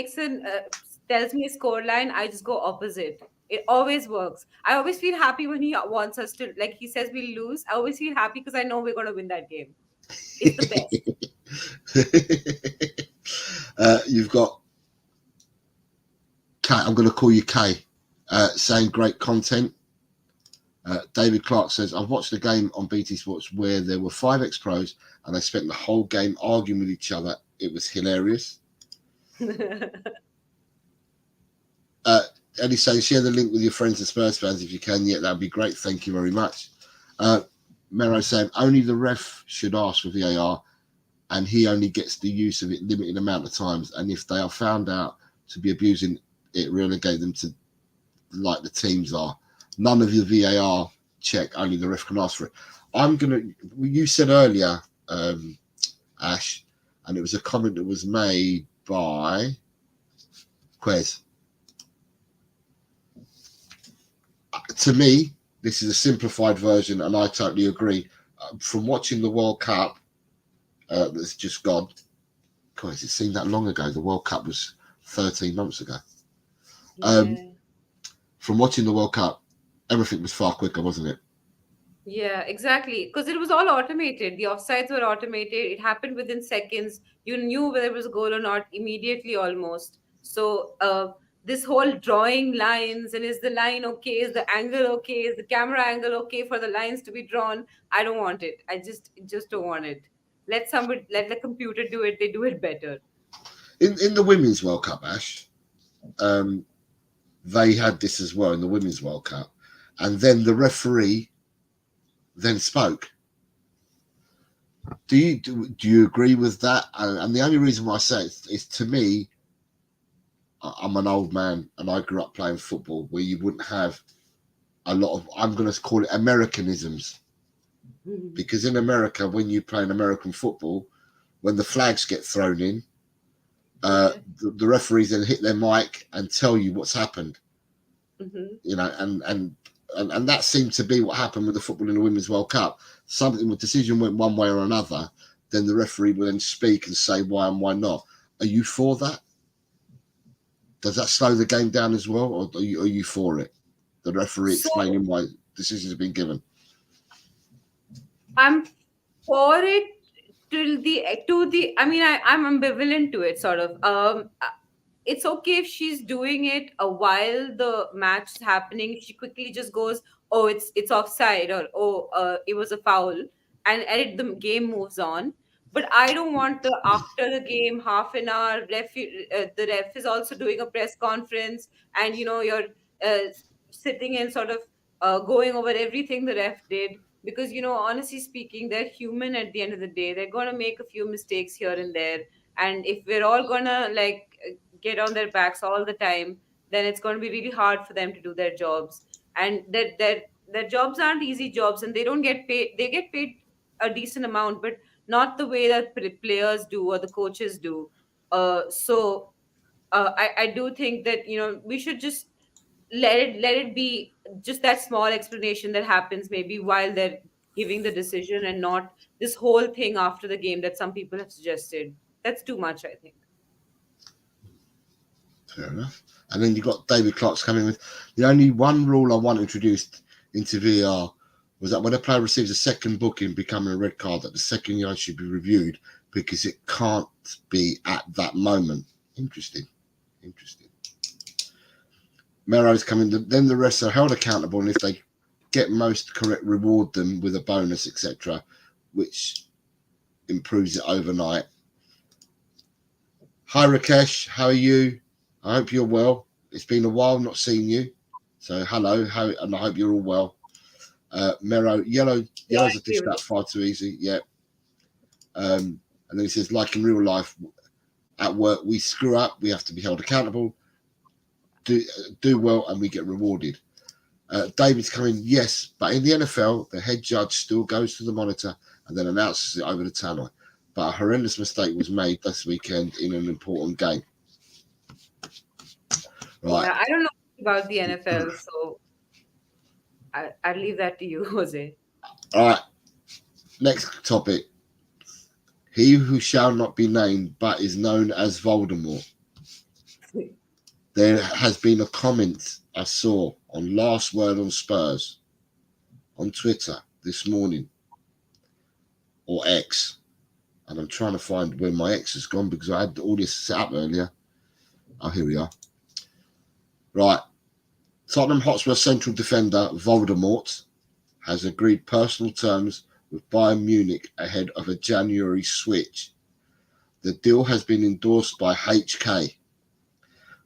tells me a score line, I just go opposite. It always works. I always feel happy when he wants us to, like he says we lose. I always feel happy because I know we're going to win that game. It's the best. You've got Kay. I'm going to call you Kay. Saying great content. David Clark says, I've watched a game on BT Sports where there were 5 ex-pros and they spent the whole game arguing with each other. It was hilarious. Eddie saying, share the link with your friends and Spurs fans if you can. Yeah, that'd be great. Thank you very much. Mero saying, only the ref should ask for VAR and he only gets the use of it limited amount of times. And if they are found out to be abusing it, relegate them to like the teams are. None of your VAR check, only the ref can ask for it. You said earlier, Ash, and it was a comment that was made by Quez. To me, this is a simplified version, and I totally agree. From watching the World Cup that's just gone, Quez, it seemed that long ago. The World Cup was 13 months ago. Yeah. From watching the World Cup, everything was far quicker, wasn't it? Yeah, exactly. Because it was all automated. The offsides were automated. It happened within seconds. You knew whether it was a goal or not immediately almost. So this whole drawing lines, and is the line okay, is the angle okay, is the camera angle okay for the lines to be drawn? I don't want it. I just don't want it. Let the computer do it. They do it better. In the Women's World Cup, Ash, um, they had this as well in the Women's World Cup, and then the referee then spoke. Do you agree with that? And the only reason why I say it is, to me, I'm an old man and I grew up playing football where you wouldn't have a lot of, I'm going to call it Americanisms, because in America, when you play an American football, when the flags get thrown in, Okay. the referees then hit their mic and tell you what's happened. Hmm. You know, and that seemed to be what happened with the football in the Women's World Cup. Something, with decision went one way or another, then the referee will then speak and say why and why not. Are you for that? Does that slow the game down as well, or are you for it? The referee So explaining why decisions have been given. I'm for it till the I mean, I'm ambivalent to it, sort of. It's okay if she's doing it while the match is happening. She quickly just goes, oh, it's offside, or oh, it was a foul, and the game moves on. But I don't want the after the game half an hour the ref is also doing a press conference, and you're uh, sitting and sort of going over everything the ref did, because honestly speaking, they're human. At the end of the day, they're going to make a few mistakes here and there, and if we're all going to get on their backs all the time, then it's going to be really hard for them to do their jobs. And their jobs aren't easy jobs, and they don't get paid. They get paid a decent amount, but not the way that players do or the coaches do. So I do think that we should just let it be just that small explanation that happens maybe while they're giving the decision, and not this whole thing after the game that some people have suggested. That's too much, I think. Fair enough. And then you got David Clark's coming with the only one rule I want introduced into VR was that when a player receives a second booking becoming a red card, that the second yard should be reviewed because it can't be at that moment. Interesting. Interesting. Mero's coming. Then the rest are held accountable, and if they get most correct, reward them with a bonus, etc., which improves it overnight. Hi Rakesh, how are you? I hope you're well. It's been a while not seeing you, so hello. And I hope you're all well. Mero, Yeah, I yellows are agree dished with out far too easy. Yeah. And then he says, like in real life, at work we screw up, we have to be held accountable. Do well, and we get rewarded. David's coming, yes, but in the NFL, the head judge still goes to the monitor and then announces it over the tannoy. But a horrendous mistake was made this weekend in an important game. Right. Yeah, I don't know about the NFL, so I'll leave that to you, Jose. All right. Next topic. He who shall not be named but is known as Voldemort. There has been a comment I saw on Last Word on Spurs on Twitter this morning, or X, and I'm trying to find where my X has gone because I had all this set up earlier. Oh, here we are. Right. Tottenham Hotspur central defender Voldemort has agreed personal terms with Bayern Munich ahead of a January switch. The deal has been endorsed by HK.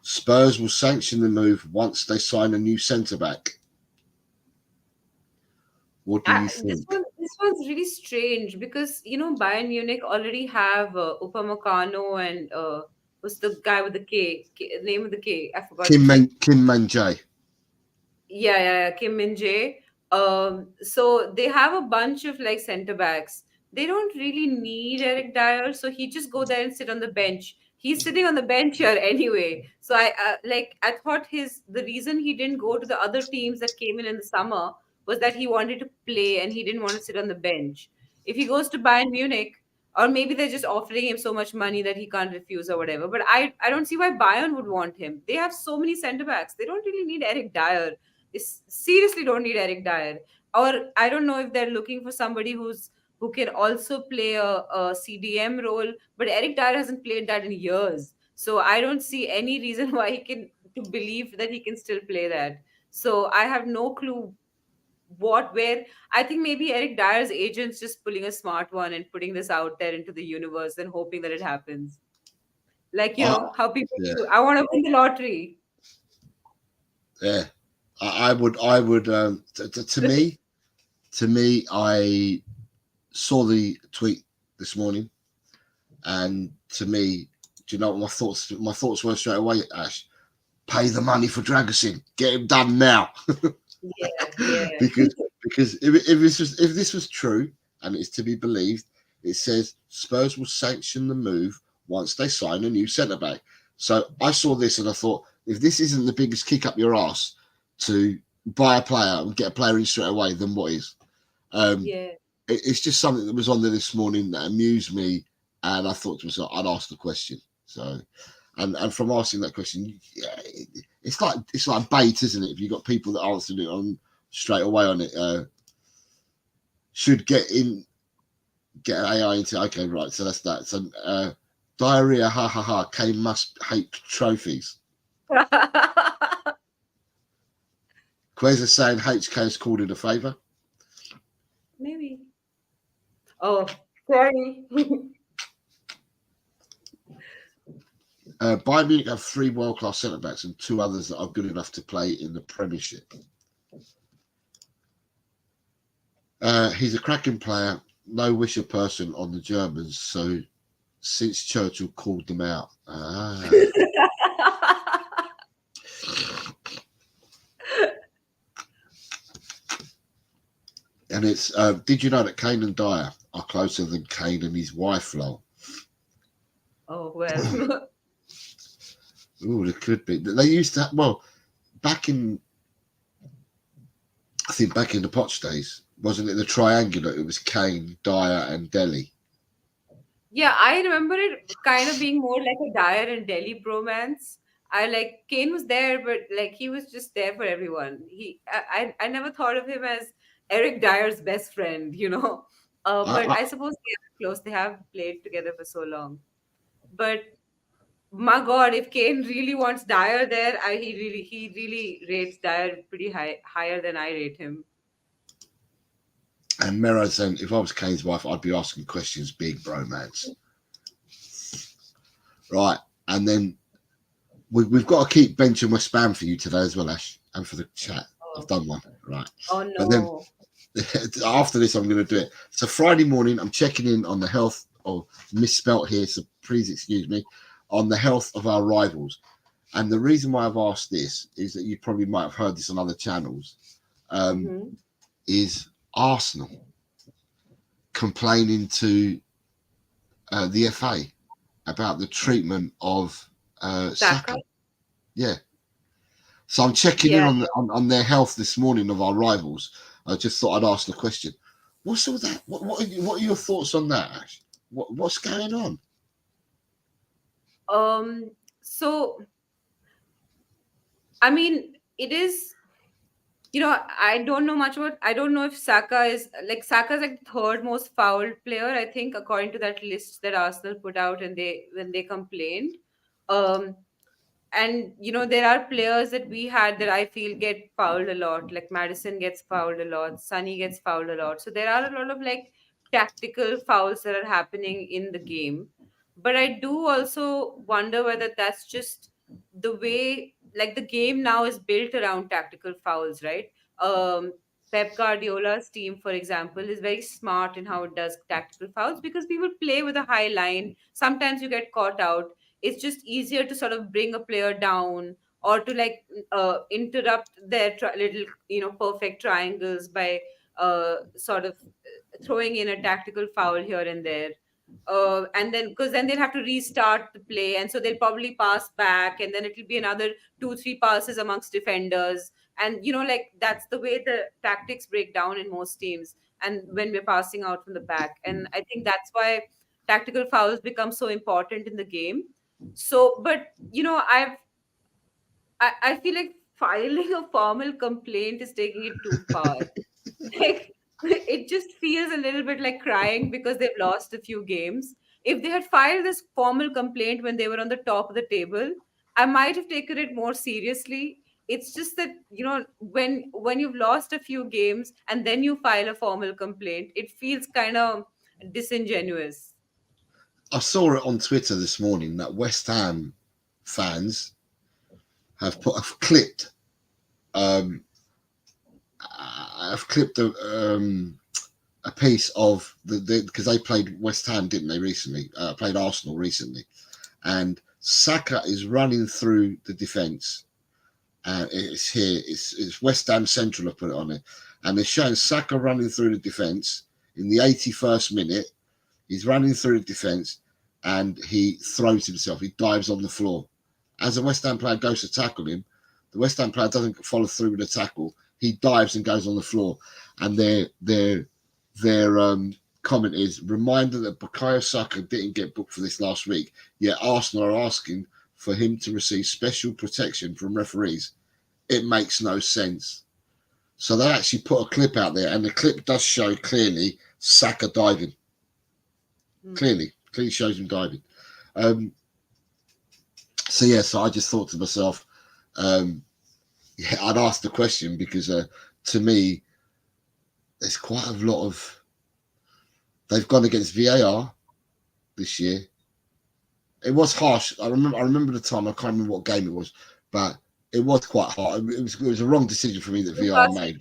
Spurs will sanction the move once they sign a new centre-back. What do you This think? one's really strange because Bayern Munich already have Upamecano and what's the guy with the name of the K? I forgot his name. Kim Man Jae. Yeah, Kim Min Jae. So they have a bunch of center backs. They don't really need Eric Dyer, so he just go there and sit on the bench. He's sitting on the bench here anyway. So I thought the reason he didn't go to the other teams that came in the summer was that he wanted to play and he didn't want to sit on the bench. If he goes to Bayern Munich, or maybe they're just offering him so much money that he can't refuse or whatever. But I don't see why Bayern would want him. They have so many center backs. They don't really need Eric Dyer. They seriously don't need Eric Dyer. Or I don't know if they're looking for somebody who can also play a CDM role. But Eric Dyer hasn't played that in years. So I don't see any reason why he can to believe that he can still play that. So I have no clue what where. I think maybe Eric Dyer's agent's just pulling a smart one and putting this out there into the universe and hoping that it happens. Like, I, how people yeah, do. I want to win the lottery. yeah. I would. To me, I saw the tweet this morning, and to me, do you know what my thoughts? My thoughts were straight away, Ash. Pay the money for Dragusin. Get him done now. Yeah, yeah. because if this was true and it's to be believed, it says Spurs will sanction the move once they sign a new centre back. So I saw this and I thought, if this isn't the biggest kick up your ass to buy a player and get a player in straight away, then what is? Um, Yeah. it's just something that was on there this morning that amused me, and I thought to myself, I'd ask the question. So, and from asking that question, yeah, it's like bait, isn't it? If you've got people that answered it on straight away on it, should get AI into, okay, right? So that's that. So diarrhea, ha ha ha. Kane must hate trophies. Quez is saying HK's called in a favour. Maybe. Oh, sorry. Bayern Munich have 3 world-class centre-backs and 2 others that are good enough to play in the Premiership. He's a cracking player, no wisher person on the Germans, so since Churchill called them out. And it's, did you know that Kane and Dyer are closer than Kane and his wife, lol? Oh, well. Ooh, there could be. They used to, well, back in, I think back in the Poch days, wasn't it the triangular? It was Kane, Dyer, and Delhi. Yeah, I remember it kind of being more like a Dyer and Delhi bromance. I like Kane was there, but like he was just there for everyone. I never thought of him as Eric Dyer's best friend. But I, I suppose they are close. They have played together for so long. But my God, if Kane really wants Dyer there, he really rates Dyer pretty higher than I rate him. and Mero saying, if I was Kane's wife, I'd be asking questions, big bromance. Right. And then we've got to keep benching my spam for you today as well, Ash, and for the chat. I've Oh, done one. Right. oh But then no. after this, I'm going to do it. So Friday morning, I'm checking in on the health, or misspelt here, so please excuse me, on the health of our rivals. And the reason why I've asked this is that you probably might have heard this on other channels, Hmm. is Arsenal complaining to the FA about the treatment of Saka? Saka. Yeah. So I'm checking in Yeah. on their health this morning of our rivals. I just thought I'd ask the question. What's all that? What are your thoughts on that, Ash? What's going on? So I mean, it is, I don't know much about. I don't know if Saka is like the third most fouled player, I think, according to that list that Arsenal put out, and they when they complained. Um, and there are players that we had that I feel get fouled a lot. Like Madison gets fouled a lot, Sonny gets fouled a lot. So there are a lot of like tactical fouls that are happening in the game. But I do also wonder whether that's just the way, like, the game now is built around tactical fouls, right? um Pep Guardiola's team, for example, is very smart in how it does tactical fouls because people play with a high line. Sometimes you get caught out. It's just easier to sort of bring a player down, or to like interrupt their little perfect triangles by sort of throwing in a tactical foul here and there. And then because then they'll have to restart the play, and so they'll probably pass back, and then it'll be another 2 3 passes amongst defenders. And like, that's the way the tactics break down in most teams, and when we're passing out from the back. And I think that's why tactical fouls become so important in the game. So, but I feel like filing a formal complaint is taking it too far. Like, it just feels a little bit like crying because they've lost a few games. If they had filed this formal complaint when they were on the top of the table, I might have taken it more seriously. It's just that, when you've lost a few games and then you file a formal complaint, it feels kind of disingenuous. I saw it on Twitter this morning that West Ham fans have clipped um, a piece of because they played West Ham, didn't they, recently? Played Arsenal recently, and Saka is running through the defence. It's here. It's West Ham Central. I put it on it, and they're showing Saka running through the defence in the 81st minute. He's running through the defence, and he throws himself. He dives on the floor. As a West Ham player goes to tackle him, the West Ham player doesn't follow through with the tackle. He dives and goes on the floor, and their comment is reminder that Bukayo Saka didn't get booked for this last week. Yet Arsenal are asking for him to receive special protection from referees. It makes no sense. So they actually put a clip out there, and the clip does show clearly Saka diving. Clearly shows him diving. So I just thought to myself, I'd ask the question because to me, there's quite a lot of. They've gone against VAR this year. It was harsh. I remember the time. I can't remember what game it was, but it was quite hard. It was a wrong decision for me that VAR made.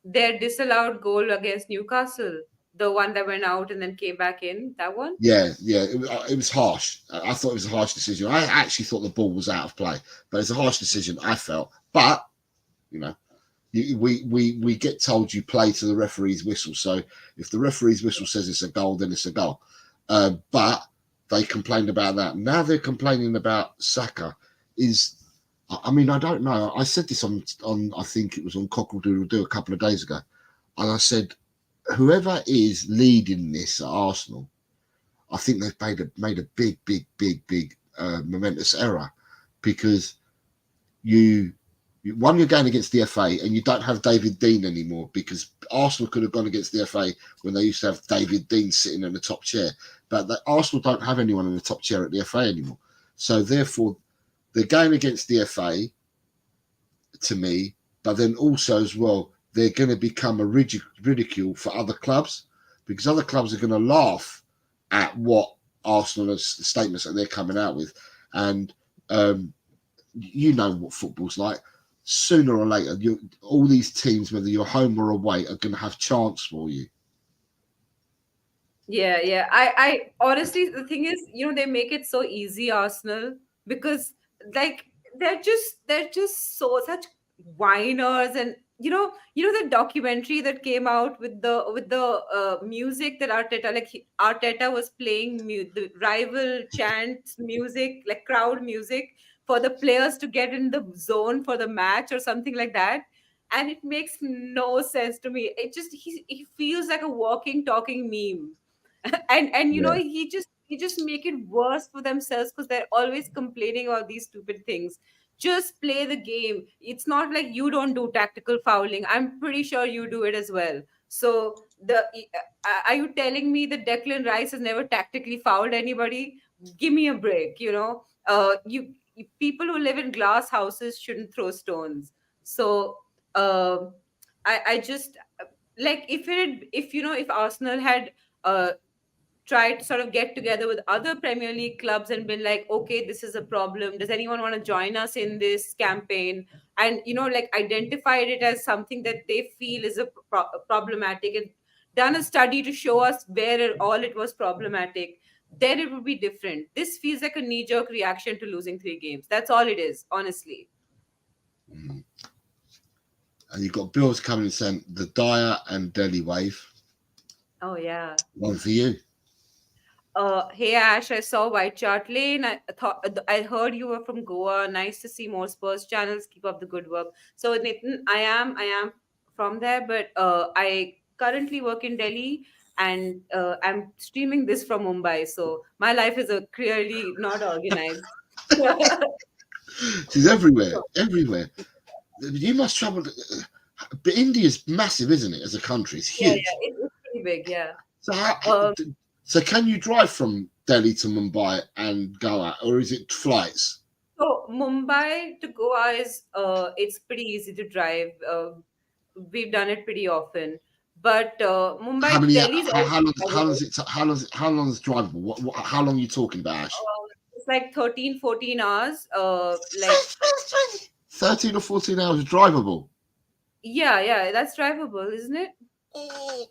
Their disallowed goal against Newcastle, the one that went out and then came back in, that one? Yeah. It was harsh. I thought it was a harsh decision. I actually thought the ball was out of play, but it's a harsh decision, I felt. But, we get told you play to the referee's whistle. So if the referee's whistle says it's a goal, then it's a goal. But they complained about that. Now they're complaining about Saka. I don't know. I said this on I think it was on Cockle Doodle Doo a couple of days ago. And I said, whoever is leading this at Arsenal, I think they've made a big momentous error, because you're going against the FA and you don't have David Dein anymore, because Arsenal could have gone against the FA when they used to have David Dein sitting in the top chair, but Arsenal don't have anyone in the top chair at the FA anymore. So therefore, they're going against the FA to me, but then also as well, they're going to become a ridicule for other clubs, because other clubs are going to laugh at what Arsenal's statements that they're coming out with. And you know what football's like. Sooner or later, all these teams, whether you're home or away, are going to have chance for you. Yeah. I honestly, the thing is, they make it so easy, Arsenal, because they're just such whiners. And the documentary that came out with the music that Arteta was playing, the rival chants music, like crowd music, for the players to get in the zone for the match or something like that. And it makes no sense to me. He feels like a walking talking meme. And Yeah. he just make it worse for themselves, because they're always complaining about these stupid things. Just play the game. It's not like you don't do tactical fouling. I'm pretty sure you do it as well. So are you telling me that Declan Rice has never tactically fouled anybody? Give me a break. People who live in glass houses shouldn't throw stones. So I just, like, if Arsenal had try to sort of get together with other Premier League clubs and been like, okay, this is a problem. Does anyone want to join us in this campaign? And, like, identified it as something that they feel is problematic, and done a study to show us where all it was problematic, then it would be different. This feels like a knee jerk reaction to losing 3 games. That's all it is, honestly. And you've got Bills coming and saying the Dyer and Delhi wave. Oh, yeah. One for you. Hey Ash, I saw White Chart Lane. I heard you were from Goa. Nice to see more Spurs channels. Keep up the good work. So Nathan, I am from there, but I currently work in Delhi, and I'm streaming this from Mumbai. So my life is clearly not organized. She's everywhere. You must travel. But India's massive, isn't it? As a country, it's huge. Yeah, it's pretty big. Yeah. So can you drive from Delhi to Mumbai and Goa, or is it flights? So Mumbai to Goa is it's pretty easy to drive. We've done it pretty often. But How Mumbai to many? Delhi is also How long drivable. is it? How long is drivable? How long are you talking about, Ash? It's like 13, 14 hours. Like 13 or 14 hours drivable. yeah, yeah, that's drivable, isn't it? Oh,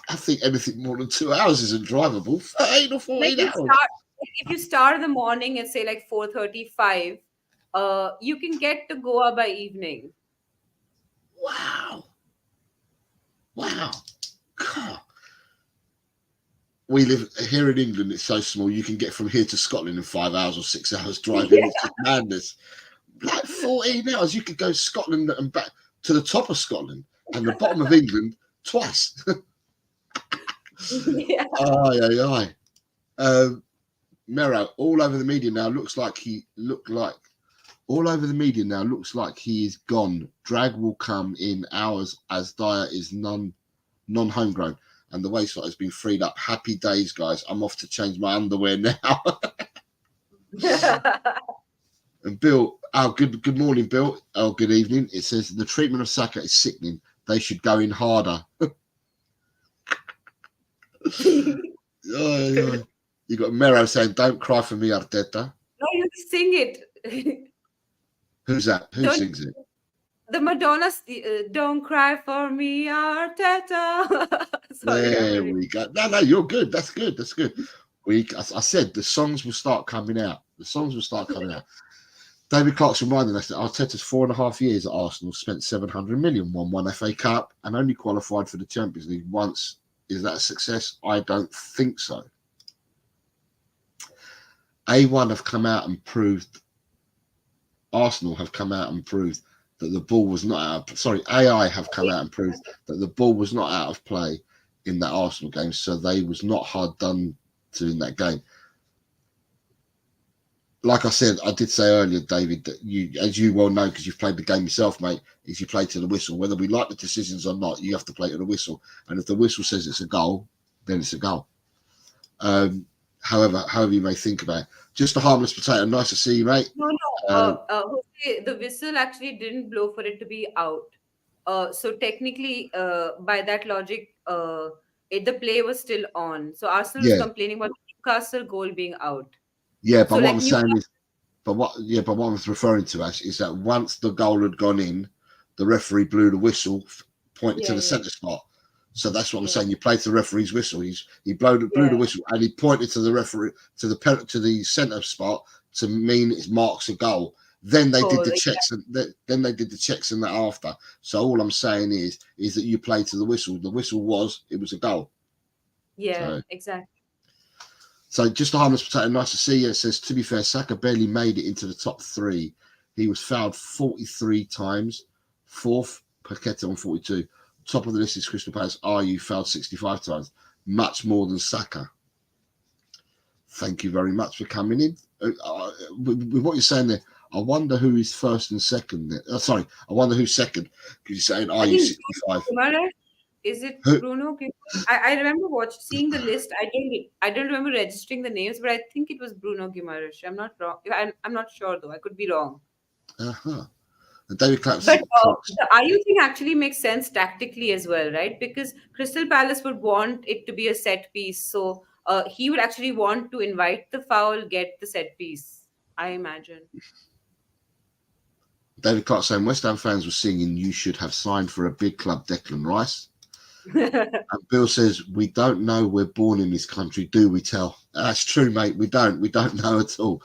I think anything more than 2 hours isn't drivable. 13 or Like 14 you hours. start if you start in the morning at say like 4:35, you can get to Goa by evening. Wow. Wow. God. We live here in England, it's so small. You can get from here to Scotland in 5 hours or 6 hours driving. Yeah. It's just madness. Like 14 hours, you could go Scotland and back to the top of Scotland and the bottom of England twice. Yeah. Aye, aye, aye. Mero, all over the media now looks like all over the media now looks like he is gone. Drag will come in hours as Dyer is non-homegrown and the waistline has been freed up. Happy days, guys. I'm off to change my underwear now. And Bill, good morning, Bill. Oh, good evening. It says the treatment of Saka is sickening. They should go in harder. Oh, you got Mero saying, "Don't cry for me, Arteta." No, you sing it. Who's that? Who Don't sings it? the Madonna, "Don't Cry for Me, Arteta." Sorry, I'm There really. we go. No, you're good. That's good. That's good. I said the songs will start coming out. The songs will start coming out. David Clark's reminding us that Arteta's 4.5 years at Arsenal spent 700 million, won one FA Cup, and only qualified for the Champions League once. Is that a success? I don't think so. A1 have come out and proved, Arsenal have come out and proved that the ball was not out of, sorry, AI have come out and proved that the ball was not out of play in that Arsenal game, so they was not hard done to in that game. Like I said, I did say earlier, David, that you, as you well know, because you've played the game yourself, mate, is you play to the whistle. Whether we like the decisions or not, you have to play to the whistle. And if the whistle says it's a goal, then it's a goal. However you may think about it. Just a harmless potato. Nice to see you, mate. No, no. Jose, the whistle actually didn't blow for it to be out. So technically, by that logic, the play was still on. So Arsenal was Yeah, complaining about the Newcastle goal being out. yeah. So But what I'm like saying Newcastle, is, but what I was referring to, Ash, is that once the goal had gone in, the referee blew the whistle, pointed to yeah, the yeah, centre spot. So that's what I'm yeah, saying. You play to the referee's whistle. He blew yeah. the whistle and he pointed to the referee to the centre spot to mean it marks a goal. Then they did Goal, the exactly. checks and then they did the checks and that after. So all I'm saying is that you play to the whistle. The whistle it was a goal. Yeah, exactly. So just a harmless potato. Nice to see you. It says, to be fair, Saka barely made it into the top three. He was fouled 43 times. Fourth, Paqueta on 42. Top of the list is Crystal Palace. You fouled 65 times. Much more than Saka. Thank you very much for coming in. With what you're saying there, I wonder who is first and second. Sorry, I wonder who's second. Because you're saying, I you think 65? Guimaraes, is it Who? Bruno? I remember seeing the list. I don't remember registering the names, but I think it was Bruno Guimaraes. I'm not wrong. I'm not sure though. I could be wrong. Uh-huh. And David But Clark's the IU thing actually makes sense tactically as well, right? Because Crystal Palace would want it to be a set piece, so he would actually want to invite the foul, get the set piece. I imagine. David Clark saying West Ham fans were singing "You should have signed for a big club, Declan Rice." And Bill says, "We don't know we're born in this country, do we? Tell." That's true, mate. We don't know at all.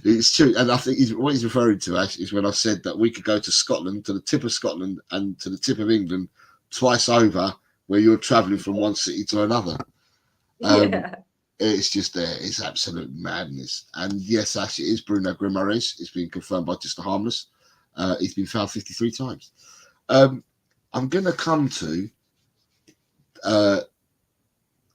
It's true, and I think what he's referring to, Ash, is when I said that we could go to Scotland, to the tip of Scotland, and to the tip of England twice over, where you're travelling from one city to another. Yeah. It's just there. It's absolute madness. And yes, Ash, it is Bruno Guimaraes. It's been confirmed by Just a Harmless. He's been fouled 53 times. I'm going to come to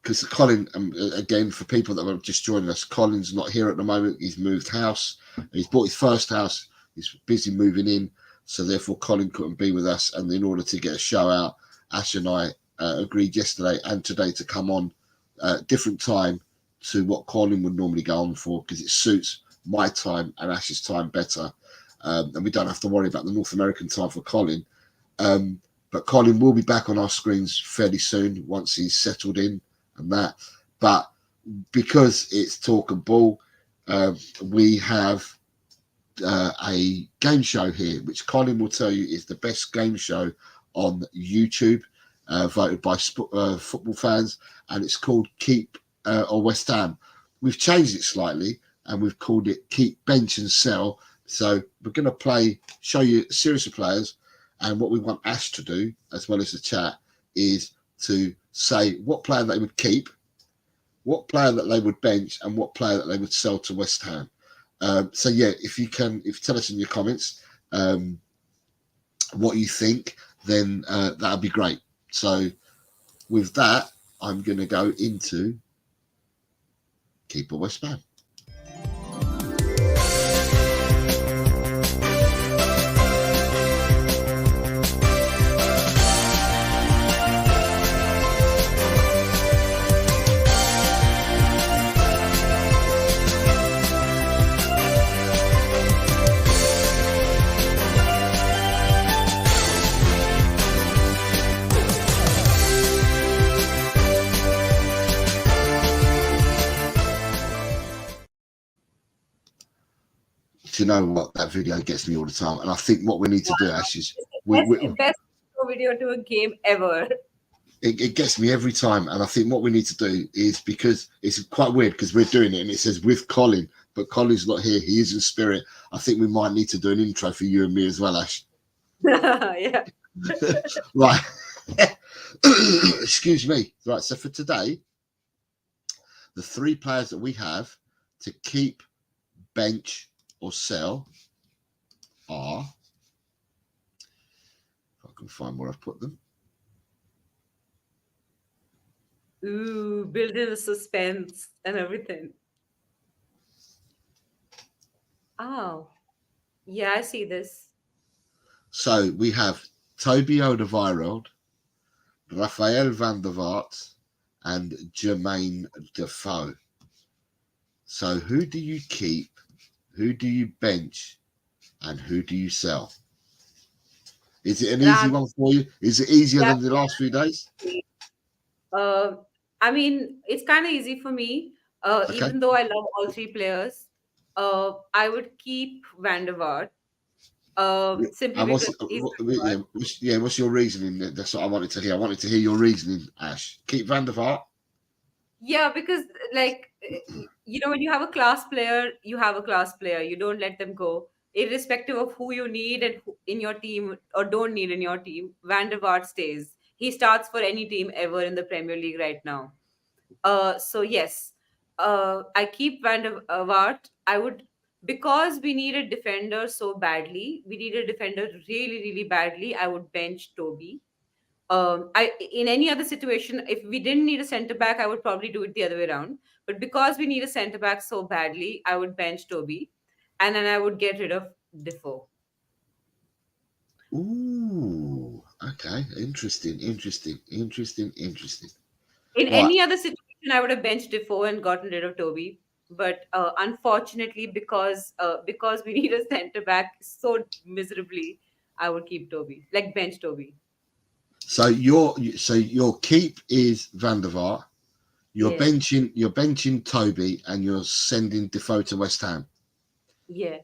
because Colin, again, for people that are just joining us, Colin's not here at the moment. He's moved house. He's bought his first house. He's busy moving in. So therefore, Colin couldn't be with us. And in order to get a show out, Ash and I agreed yesterday and today to come on different time to what Colin would normally go on for, because it suits my time and Ash's time better. And we don't have to worry about the North American time for Colin. But Colin will be back on our screens fairly soon once he's settled in and that. But because it's Talk and Ball, we have a game show here, which Colin will tell you is the best game show on YouTube, voted by football fans, and it's called Keep or West Ham. We've changed it slightly, and we've called it Keep Bench and Sell. So we're going to show you a series of players, and what we want Ash to do, as well as the chat, is to say what player they would keep, what player that they would bench, and what player that they would sell to West Ham. So yeah, if you tell us in your comments what you think, then that'd be great. So with that, I'm going to go into Keeper West Ham. Do you know what? That video gets me all the time, and I think what we need to do, Ash, is best video to a game ever. It gets me every time, and I think what we need to do is, because it's quite weird because we're doing it and it says with Colin, but Colin's not here. He is in spirit. I think we might need to do an intro for you and me as well, Ash. Yeah. Right. Excuse me. Right. So for today, the three players that we have to keep, bench, or sell are, if I can find where I've put them. Ooh, build in the suspense and everything. Oh, yeah, I see this. So we have Toby Alderweireld, Rafael van der Vaart, and Jermaine Defoe. So who do you keep, who do you bench, and who do you sell? Is it an easy one for you? Is it easier than the last few days? I mean, it's kind of easy for me. Okay. Even though I love all three players, I would keep Van der Vaart. Simply because what's your reasoning? That's what I wanted to hear. I wanted to hear your reasoning, Ash. Keep Van der Vaart. Yeah, because like when you have a class player, you have a class player. You don't let them go, irrespective of who you need and who in your team or don't need in your team. Van der Vaart stays. He starts for any team ever in the Premier League right now. So yes, I keep Van der Vaart. I would, because we need a defender so badly. We need a defender really, really badly. I would bench Toby. I in any other situation, if we didn't need a center back, I would probably do it the other way around. But because we need a center back so badly, I would bench Toby, and then I would get rid of Defoe. Ooh, okay, interesting. In any other situation, I would have benched Defoe and gotten rid of Toby. But unfortunately, because we need a center back so miserably, I would keep Toby, like bench Toby. So your keep is Van der Vaart. You're Yeah. benching Toby, and you're sending Defoe to West Ham. Yeah.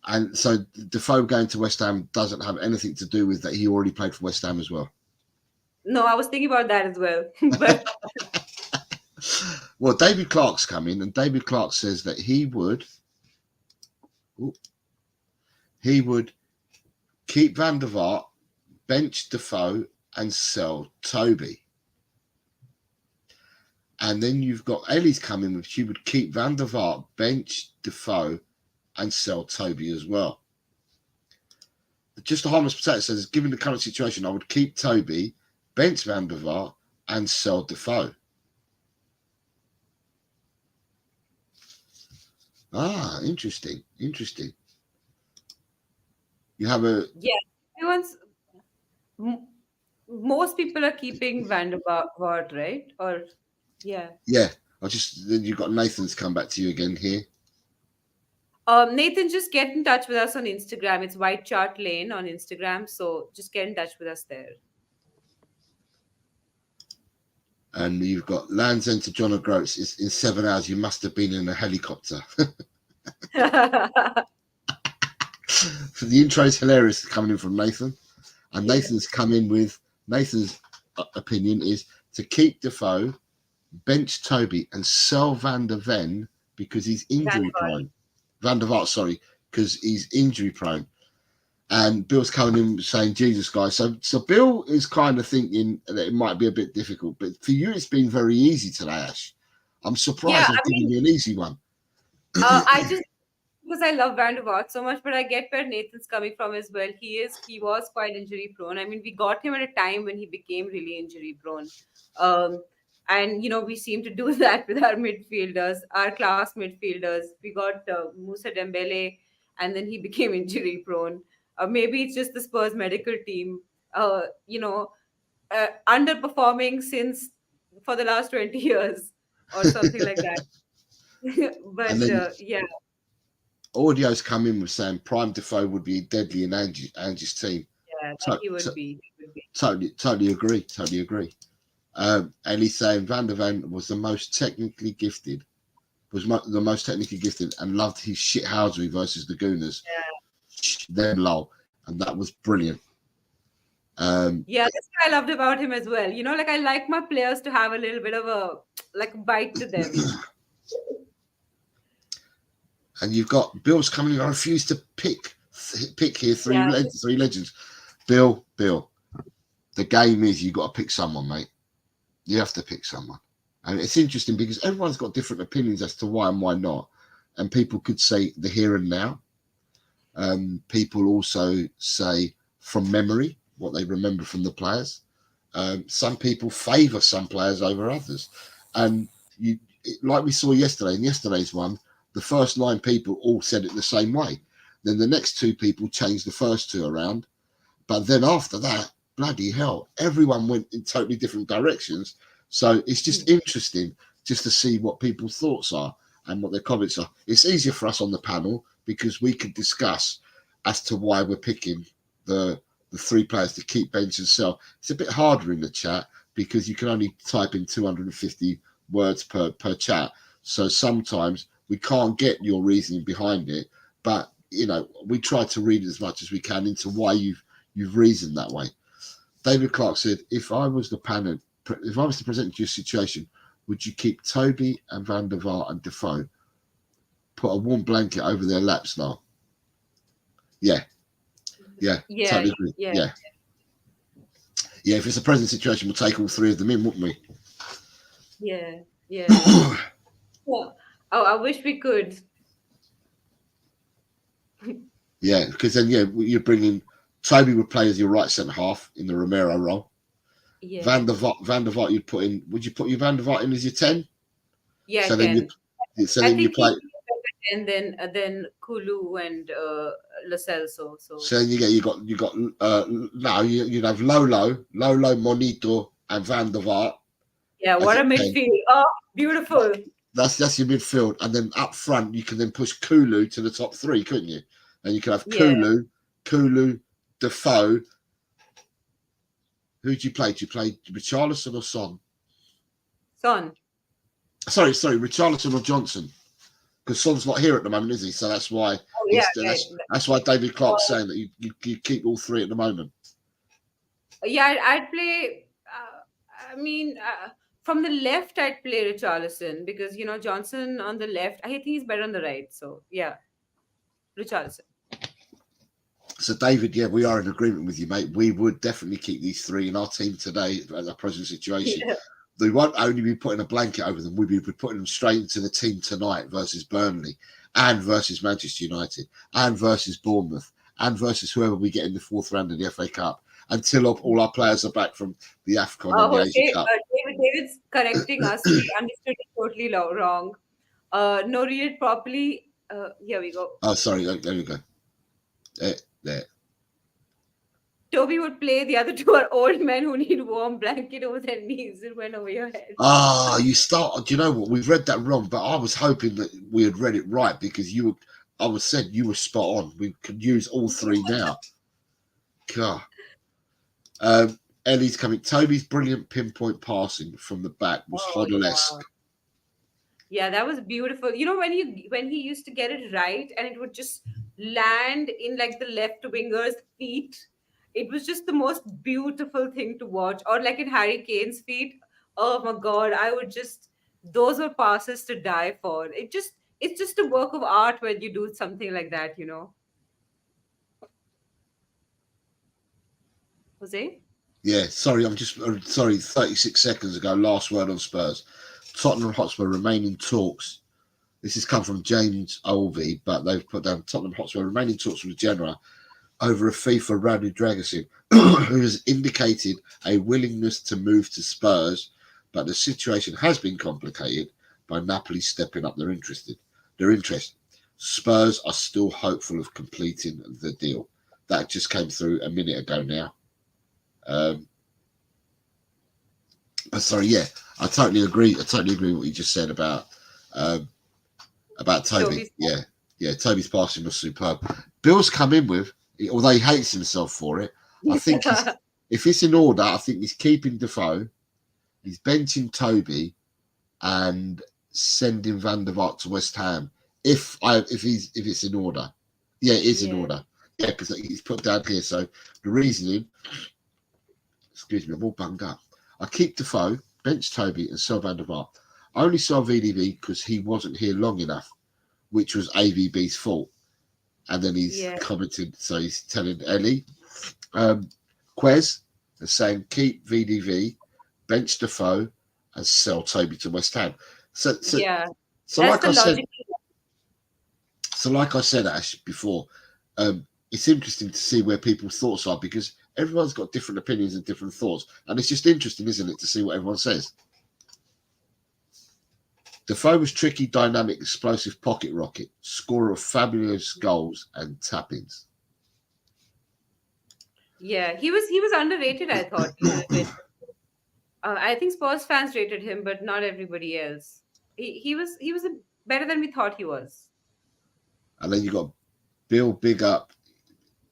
And so Defoe going to West Ham doesn't have anything to do with that. He already played for West Ham as well. No, I was thinking about that as well. But well, David Clark's come in, and David Clark says that he would keep Van der Vaart, bench Defoe, and sell Toby. And then you've got Ellie's coming with, she would keep Van der Vaart, bench Defoe, and sell Toby as well. Just a harmless potato says, given the current situation, I would keep Toby, bench Van der Vaart, and sell Defoe. Ah, interesting. You have a... Yeah, everyone's most people are keeping Van der Vaart, right? Or yeah. Yeah, I just then you've got Nathan's come back to you again here. Nathan, just get in touch with us on Instagram. It's White Chart Lane on Instagram. So just get in touch with us there. And you've got Land's End to John O'Groats. It's in 7 hours. You must have been in a helicopter. The intro is hilarious coming in from Nathan. And Nathan's come in with Nathan's opinion is to keep Defoe, bench Toby, and sell Van der Ven because he's injury prone. Van der Vaart, sorry, because he's injury prone. And Bill's coming in saying, Jesus, guys. So Bill is kind of thinking that it might be a bit difficult. But for you, it's been very easy today, Ash. I'm surprised I've given you an easy one. I just, because I love Van der Vaart so much, but I get where Nathan's coming from as well. He was quite injury prone. I mean, we got him at a time when he became really injury prone. And we seem to do that with our midfielders, our class midfielders. We got Musa Dembele, and then he became injury prone. Maybe it's just the Spurs medical team, underperforming since for the last 20 years or something like that. But yeah. Audio's come in with saying Prime Defoe would be deadly in Angie's team. Yeah, he would be. Totally agree. And he's saying Van der Ven was the most technically gifted, and loved his shithousery versus the Gooners. Yeah. Them lol. And that was brilliant. Yeah, that's what I loved about him as well. I like my players to have a little bit of a bite to them. And you've got Bill's coming in. I refuse to pick here three legends. Bill. The game is you got to pick someone, mate. You have to pick someone. And it's interesting because everyone's got different opinions as to why and why not. And people could say the here and now. People also say from memory what they remember from the players. Some people favour some players over others. And like we saw yesterday, in yesterday's one, the first 9 people all said it the same way. Then the next 2 people changed the first 2 around. But then after that, bloody hell, everyone went in totally different directions. So it's just interesting just to see what people's thoughts are and what their comments are. It's easier for us on the panel because we could discuss as to why we're picking the 3 players to keep, bench, and sell. It's a bit harder in the chat because you can only type in 250 words per chat. So sometimes we can't get your reasoning behind it, but we try to read as much as we can into why you've reasoned that way. David Clark said, if I was to present you a situation, would you keep Toby and Van der Vaart and Defoe? Put a warm blanket over their laps now. Yeah, totally agree. Yeah. If it's a present situation, we'll take all 3 of them in, wouldn't we? Yeah. Well, I wish we could. Yeah, because then you're bringing Toby would play as your right centre half in the Romero role. Yeah. Van der Vaart you'd put in. Would you put your Van der Vaart in as your 10? Yeah. So then you play. And then Kulu and Lo Celso. So then you got now you'd have Lolo, Monito, and Van der Vaart. Yeah, what a midfield! Oh, beautiful. That's your midfield, and then up front you can then push Kulu to the top 3, couldn't you? And you can have Kulu, Defoe. Who'd you play? Do you play Richarlison or Son? Son. Sorry, Richarlison or Johnson? Because Son's not here at the moment, is he? So that's why. That's why David Clark's saying that you keep all 3 at the moment. Yeah, I'd play. From the left, I'd play Richarlison because Johnson on the left. I think he's better on the right. So yeah, Richarlison. So David, we are in agreement with you, mate. We would definitely keep these 3 in our team today at the present situation. Yeah. They won't only be putting a blanket over them. We'll be putting them straight into the team tonight versus Burnley and versus Manchester United and versus Bournemouth and versus whoever we get in the 4th round of the FA Cup until all our players are back from the AFCON and the Asia Cup. David's correcting us. We understood it totally wrong. No, read it properly. Here we go. Oh, sorry. There we go. There. Toby would play, the other two are old men who need warm blanket over their knees. It went over your head. You start. Do you know what? We've read that wrong, but I was hoping that we had read it right because I was said you were spot on. We could use all three now. God. Ellie's coming. Toby's brilliant pinpoint passing from the back was Hoddle-esque. Yeah, that was beautiful. You know, when he used to get it right and it would just land in like the left winger's feet. It was just the most beautiful thing to watch. Or like in Harry Kane's feet. Oh my God, those were passes to die for. It's just a work of art when you do something like that, you know. Jose? Yeah, sorry, I'm just sorry. 36 seconds ago, last word on Spurs. Tottenham Hotspur remaining talks. This has come from James Olvey, but they've put down Tottenham Hotspur remaining talks with Genoa over a fee for Radu Dragusin, who has indicated a willingness to move to Spurs, but the situation has been complicated by Napoli stepping up their interest. Spurs are still hopeful of completing the deal. That just came through a minute ago now. Sorry, yeah, I totally agree. with what you just said about Toby. Yeah, Toby's passing was superb. Bill's come in with, although he hates himself for it. I think if it's in order, I think he's keeping Defoe, he's benching Toby, and sending Van der Vaart to West Ham. If it's in order, yeah, it is in order. Yeah, because he's put down here. So the reasoning. Excuse me, I'm all bunged up. I keep Defoe, bench Toby, and sell Van der Vaart. I only saw VDV because he wasn't here long enough, which was AVB's fault. And then he's commented, so he's telling Ellie. Quez is saying keep VDV, bench Defoe, and sell Toby to West Ham. So like I said, Ash, before, it's interesting to see where people's thoughts are because everyone's got different opinions and different thoughts. And it's just interesting, isn't it, to see what everyone says. Defoe was tricky, dynamic, explosive pocket rocket, scorer of fabulous goals and tap-ins. Yeah, he was underrated, I thought. A little bit. I think Spurs fans rated him, but not everybody else. He was better than we thought he was. And then you got Bill, big up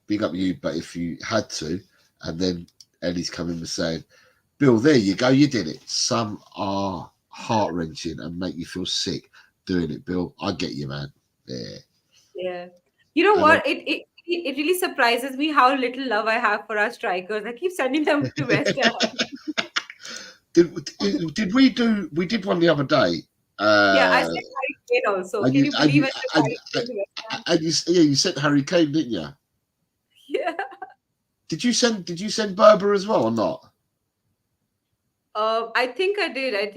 you, but if you had to, and then Ellie's coming and saying, Bill, there you go, you did it. Some are heart-wrenching and make you feel sick doing it, Bill. I get you, man. Yeah. You know what? It really surprises me how little love I have for our strikers. I keep sending them to West Ham. Did we did one the other day? I said Harry Kane also. Can you believe it? You said Harry Kane, didn't you? Yeah. Did you send Berber as well or not? I think I did. I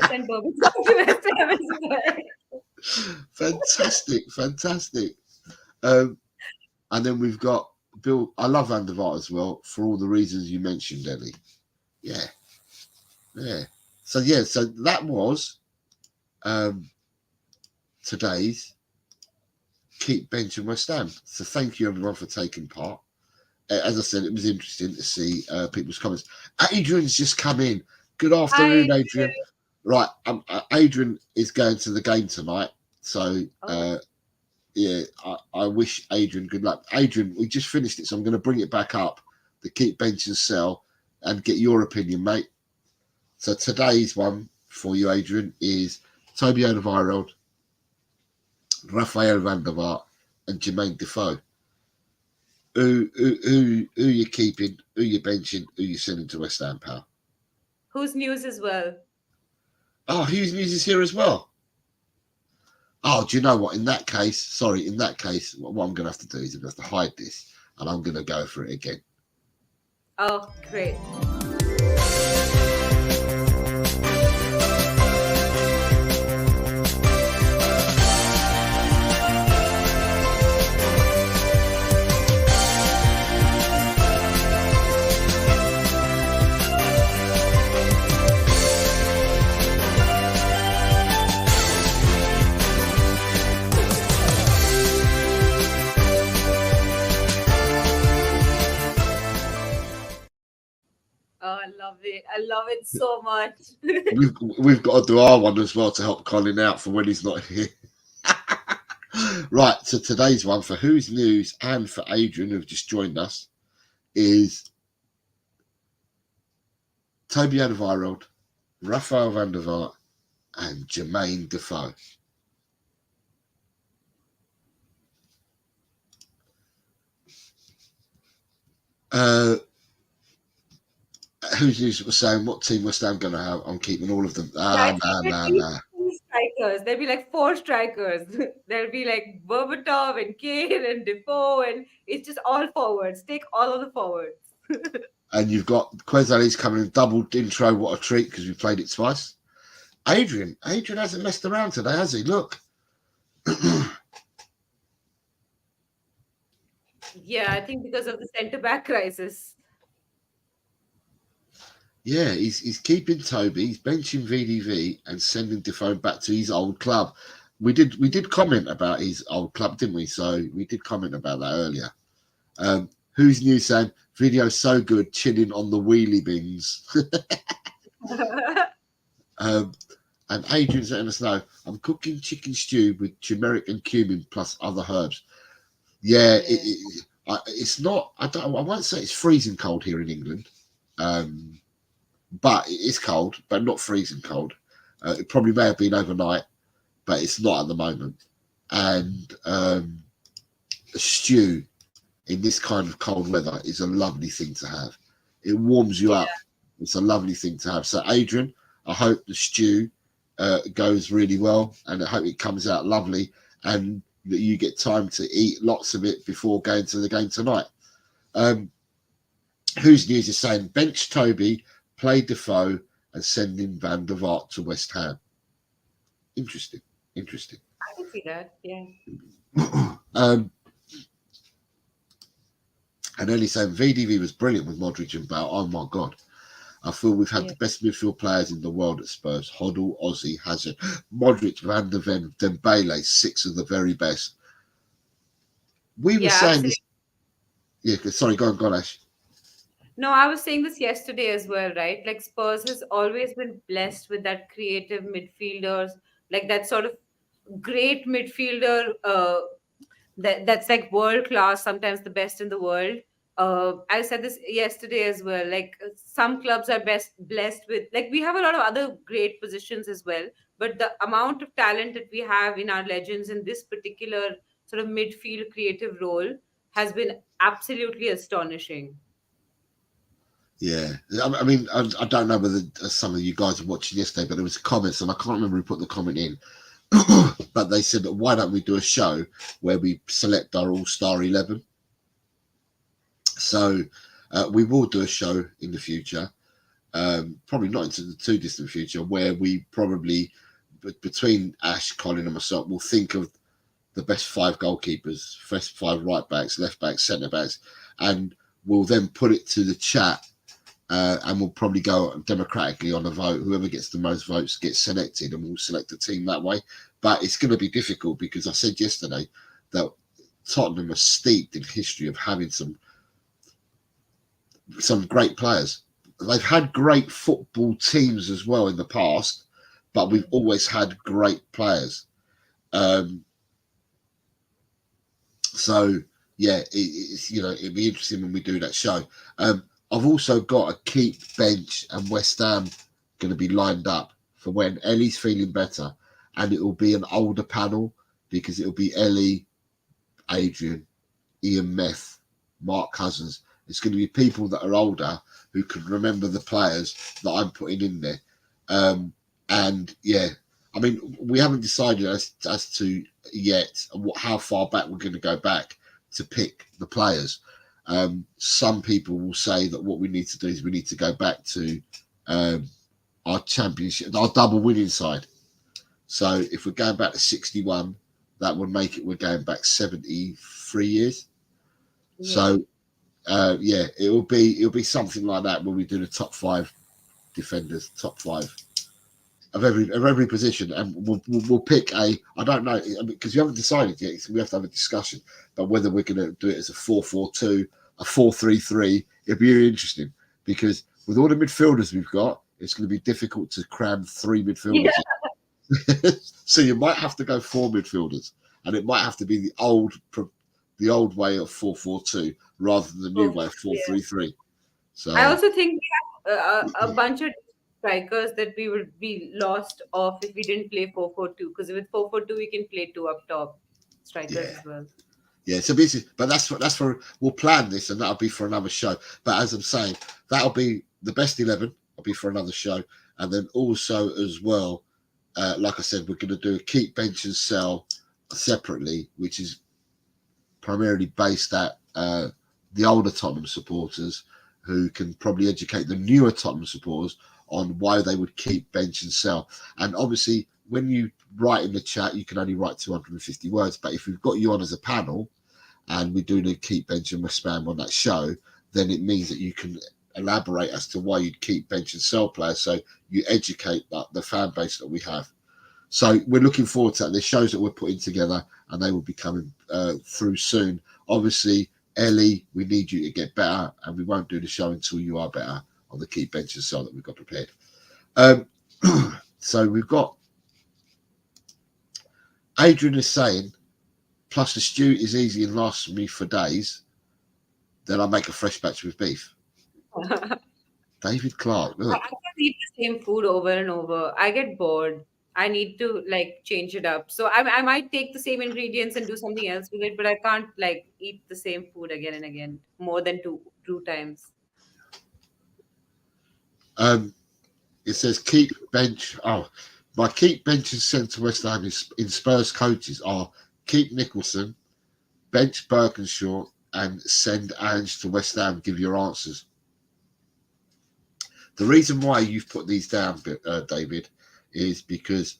sent Berber to West Ham as well. Fantastic. And then we've got Bill. I love Van der Vaart as well for all the reasons you mentioned, Ellie. Yeah. So that was today's Keep Bench and West Ham. So thank you everyone for taking part. As I said, it was interesting to see people's comments. Adrian's just come in. Good afternoon, Adrian. Right, Adrian is going to the game tonight. So, I wish Adrian good luck. Adrian, we just finished it, so I'm going to bring it back up, the Keep Bench and Sell, and get your opinion, mate. So today's one for you, Adrian, is Toby Alderweireld, Rafael Van der Vaart, and Jermaine Defoe. Who you keeping? Who you benching? Who you sending to West Ham, pal? Who's news as well? Oh, whose news is here as well? Oh, do you know what? In that case, what I'm going to have to do is I'm going to have to hide this, and I'm going to go for it again. Oh, great. Oh, I love it. I love it so much. We've got to do our one as well to help Colin out for when he's not here. Right, so today's one for Who's News and for Adrian, who've just joined us, is Toby Alderweireld, Rafael van der Vaart, and Jermaine Defoe. Who's News was saying, what team West Ham going to have? I'm keeping all of them. Yeah, Nah. three strikers. There'll be like four strikers. There'll be like Berbatov and Kane and Defoe, and it's just all forwards. Take all of the forwards. And you've got Quezali's coming in double intro. What a treat, because we played it twice. Adrian hasn't messed around today, has he? Look. Yeah, I think because of the centre back crisis. Yeah, he's keeping Toby, he's benching VDV and sending Defoe back to his old club. We did comment about his old club, didn't we? So we did comment about that earlier. Who's New saying video so good, chilling on the wheelie bins. And Adrian's letting us know, I'm cooking chicken stew with turmeric and cumin plus other herbs. Yeah, it's not. I won't say it's freezing cold here in England, but it is cold, but not freezing cold. It probably may have been overnight, but it's not at the moment. And a stew in this kind of cold weather is a lovely thing to have. It warms you up. It's a lovely thing to have. So, Adrian, I hope the stew goes really well, and I hope it comes out lovely, and that you get time to eat lots of it before going to the game tonight. Who's News is saying bench Toby, play Defoe, and send in Van der Vaart to West Ham. Interesting. I can see that. Yeah. And Ellie saying VDV was brilliant with Modric and Bale. Oh my God. I feel we've had the best midfield players in the world at Spurs. Hoddle, Ozzy, Hazard, Modric, Van der Ven, Dembele, 6 of the very best. We were saying this. Yeah, sorry, go on, Ash. No, I was saying this yesterday as well, right? Like Spurs has always been blessed with that creative midfielders, like that sort of great midfielder that's like world class, sometimes the best in the world. I said this yesterday as well. Like some clubs are best blessed with, like we have a lot of other great positions as well, but the amount of talent that we have in our legends in this particular sort of midfield creative role has been absolutely astonishing. Yeah, I mean, I don't know whether some of you guys were watching yesterday, but there was comments, and I can't remember who put the comment in, but they said that why don't we do a show where we select our all-star 11? So we will do a show in the future, probably not into the too distant future, where we probably, between Ash, Colin and myself, will think of the best 5 goalkeepers, first 5 right backs, left backs, centre backs, and we'll then put it to the chat, and we'll probably go democratically on a vote. Whoever gets the most votes gets selected, and we'll select a team that way. But it's going to be difficult because I said yesterday that Tottenham are steeped in history of having some great players. They've had great football teams as well in the past, but we've always had great players. So yeah, it's it'd be interesting when we do that show. I've also got a keep bench and West Ham going to be lined up for when Ellie's feeling better, and it will be an older panel because it will be Ellie, Adrian, Ian Meth, Mark Cousins. It's going to be people that are older who can remember the players that I'm putting in there. And yeah, I mean, we haven't decided as to yet how far back we're going to go back to pick the players. Some people will say that what we need to do is we need to go back to our championship, our double winning side. So if we're going back to 61, that would make it we're going back 73 years. Yeah. So yeah, it'll be something like that where we do the top 5 defenders, top 5 of every position, and we'll pick I don't know, because we haven't decided yet. So we have to have a discussion about whether we're going to do it as a 4-4-2, a 4-3-3. It'll be really interesting because with all the midfielders we've got, it's going to be difficult to cram 3 midfielders. Yeah. So you might have to go 4 midfielders, and it might have to be the old way of 4-4-2 rather than the new way of Yeah. 4-3-3. I So also think we have a bunch of strikers that we would be lost off if we didn't play 4-4-2. Because with 4-4-2, we can play 2 up top strikers yeah, as well. yeah. So basically, but that's for we'll plan this, and that'll be for another show. But as I'm saying, that'll be the best 11. Will be for another show, and then also as well, like I said, we're going to do a keep, bench, and sell separately, which is primarily based at the older Tottenham supporters, who can probably educate the newer Tottenham supporters on why they would keep, bench, and sell. And obviously, when you write in the chat, you can only write 250 words. But if we've got you on as a panel and we do the keep, bench, and spam on that show, then it means that you can elaborate as to why you'd keep, bench, and sell players. So you educate the fan base that we have. So we're looking forward to that. There's shows that we're putting together, and they will be coming through soon. Obviously, Ellie, we need you to get better, and we won't do the show until you are better on the keep, bench, and sell that we've got prepared. So we've got Adrian is saying, plus the stew is easy and lasts me for days. Then I make a fresh batch with beef. David Clark, I look. can't eat the same food over and over. I get bored. I need to like change it up. So I might take the same ingredients and do something else with it, but I can't like eat the same food again and again more than two times. It says keep, bench. Oh, my keep, bench, and send to West Ham in Spurs coaches are keep Nicholson, bench Birkinshaw, and send Ange to West Ham. Give your answers. The reason why you've put these down, David, is because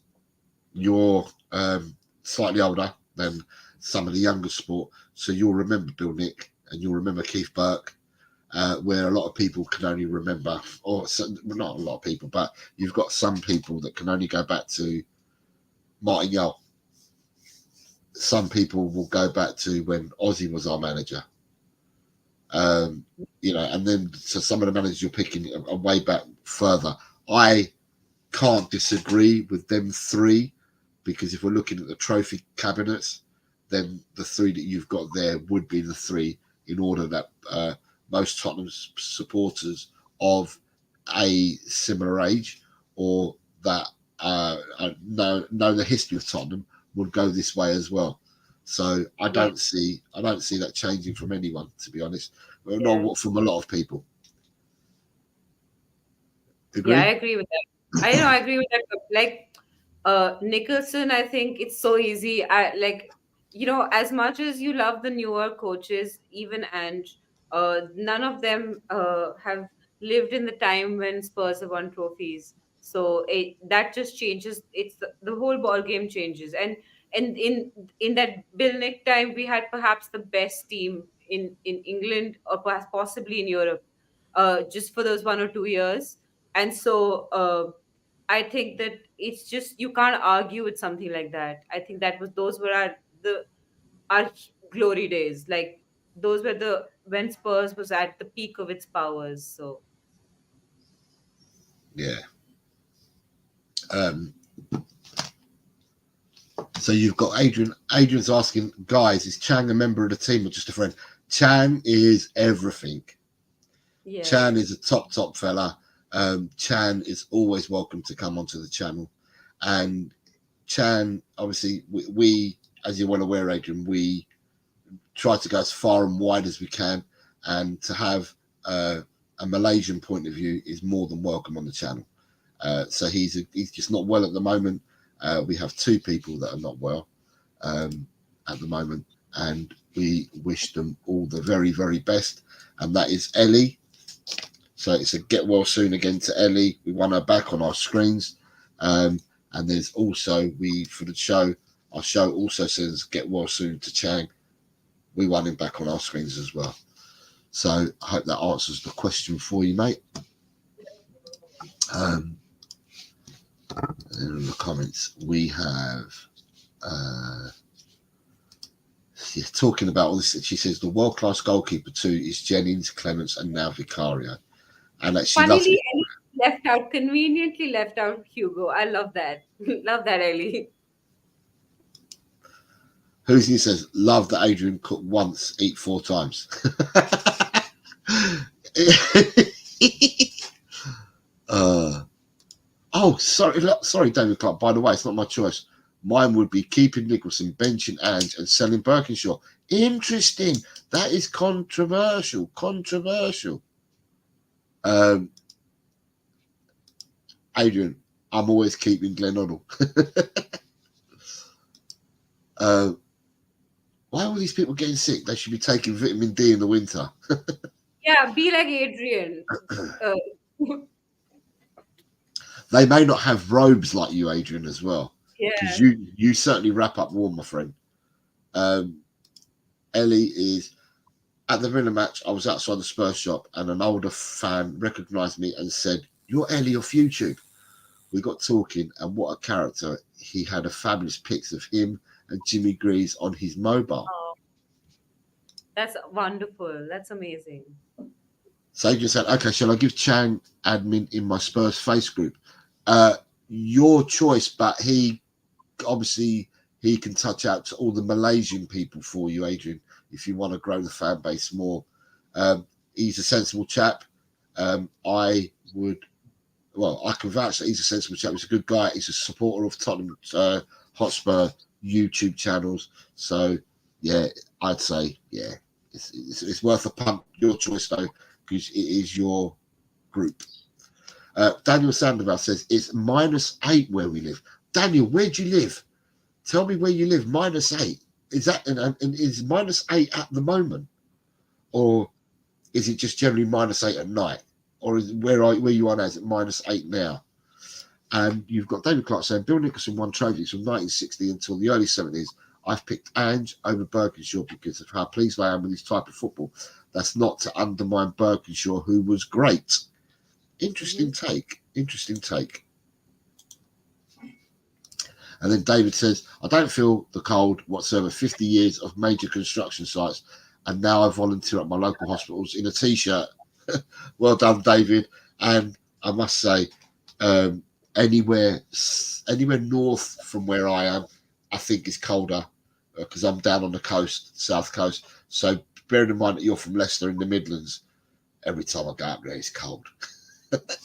you're slightly older than some of the younger sport. So you'll remember Bill Nick and you'll remember Keith Burke, where a lot of people can only remember, or not a lot of people, but you've got some people that can only go back to Martin Yole. Some people will go back to when Ozzy was our manager. And then so some of the managers you're picking are way back further. I can't disagree with them 3, because if we're looking at the trophy cabinets, then the 3 that you've got there would be the 3 in order that most Tottenham supporters of a similar age or that know the history of Tottenham would go this way as well. So I don't see that changing from anyone, to be honest. Not from a lot of people. Agree? Yeah, I agree with that. I agree with that. Like Nicholson, I think it's so easy. As much as you love the newer coaches, even and none of them have lived in the time when Spurs have won trophies. So that just changes. It's the whole ball game changes. And in that Bill Nick time, we had perhaps the best team in England or perhaps possibly in Europe, just for those 1 or 2 years. And so I think that it's just you can't argue with something like that. I think those were our glory days. Like those were the when Spurs was at the peak of its powers. So Yeah. So you've got Adrian. Adrian's asking, guys, is Chang a member of the team or just a friend? Chang is everything. yeah, Chan is a top fella. Chan is always welcome to come onto the channel. And Chan, obviously, we as you're well aware, Adrian, we try to go as far and wide as we can. And to have a Malaysian point of view is more than welcome on the channel. So he's just not well at the moment. We have 2 people that are not well at the moment, and we wish them all the very, very best. And that is Ellie. So it's a get well soon again to Ellie. We want her back on our screens. And there's also, for the show, our show also says get well soon to Chang. We want him back on our screens as well. So I hope that answers the question for you, mate. And in the comments, we have talking about all this. She says the world-class goalkeeper too is Jennings, Clements, and now Vicario. and that she loves Funnily, it. Ellie left out, conveniently left out Hugo. I love that. Love that, Ellie. Who's he says, love that Adrian cook once, eat 4 times. Oh, sorry, David Clark. By the way, it's not my choice. Mine would be keeping Nicholson, benching Ange, and selling Birkinshaw. Interesting. That is controversial. Controversial. Adrian, I'm always keeping Glenn Hoddle. Why are all these people getting sick? They should be taking vitamin D in the winter. Yeah, be like Adrian. Uh, They may not have robes like you, Adrian, as well, because yeah. you certainly wrap up warm, my friend. Ellie is at the Villa match. I was outside the Spurs shop, and an older fan recognised me and said, "You're Ellie off YouTube." We got talking, and what a character! He had a fabulous pics of him and Jimmy Greaves on his mobile. Oh, that's wonderful. That's amazing. So Adrian said, "Okay, shall I give Chang admin in my Spurs face group?" Your choice, but he obviously he can touch out to all the Malaysian people for you, Adrian, if you want to grow the fan base more. He's a sensible chap. I can vouch that he's a sensible chap. He's a good guy. He's a supporter of Tottenham Hotspur YouTube channels. So yeah, I'd say it's worth a punt. Your choice though, because it is your group. Daniel Sandoval says it's -8 where we live. Daniel, where do you live? Tell me where you live. -8. Is that and is -8 at the moment, or is it just generally -8 at night, or is where you are now? Is it -8 now? And you've got David Clark saying Bill Nicholson won trophies from 1960 until the early 70s. I've picked Ange over Birkinshaw because of how pleased I am with this type of football. That's not to undermine Birkinshaw, who was great. Interesting take. Interesting take. And then David says, I don't feel the cold whatsoever. 50 years of major construction sites, and now I volunteer at my local hospitals in a T-shirt. Well done, David. And I must say, anywhere north from where I am, I think is colder because I'm down on the coast, south coast. So bearing in mind that you're from Leicester in the Midlands, every time I go up there, it's cold.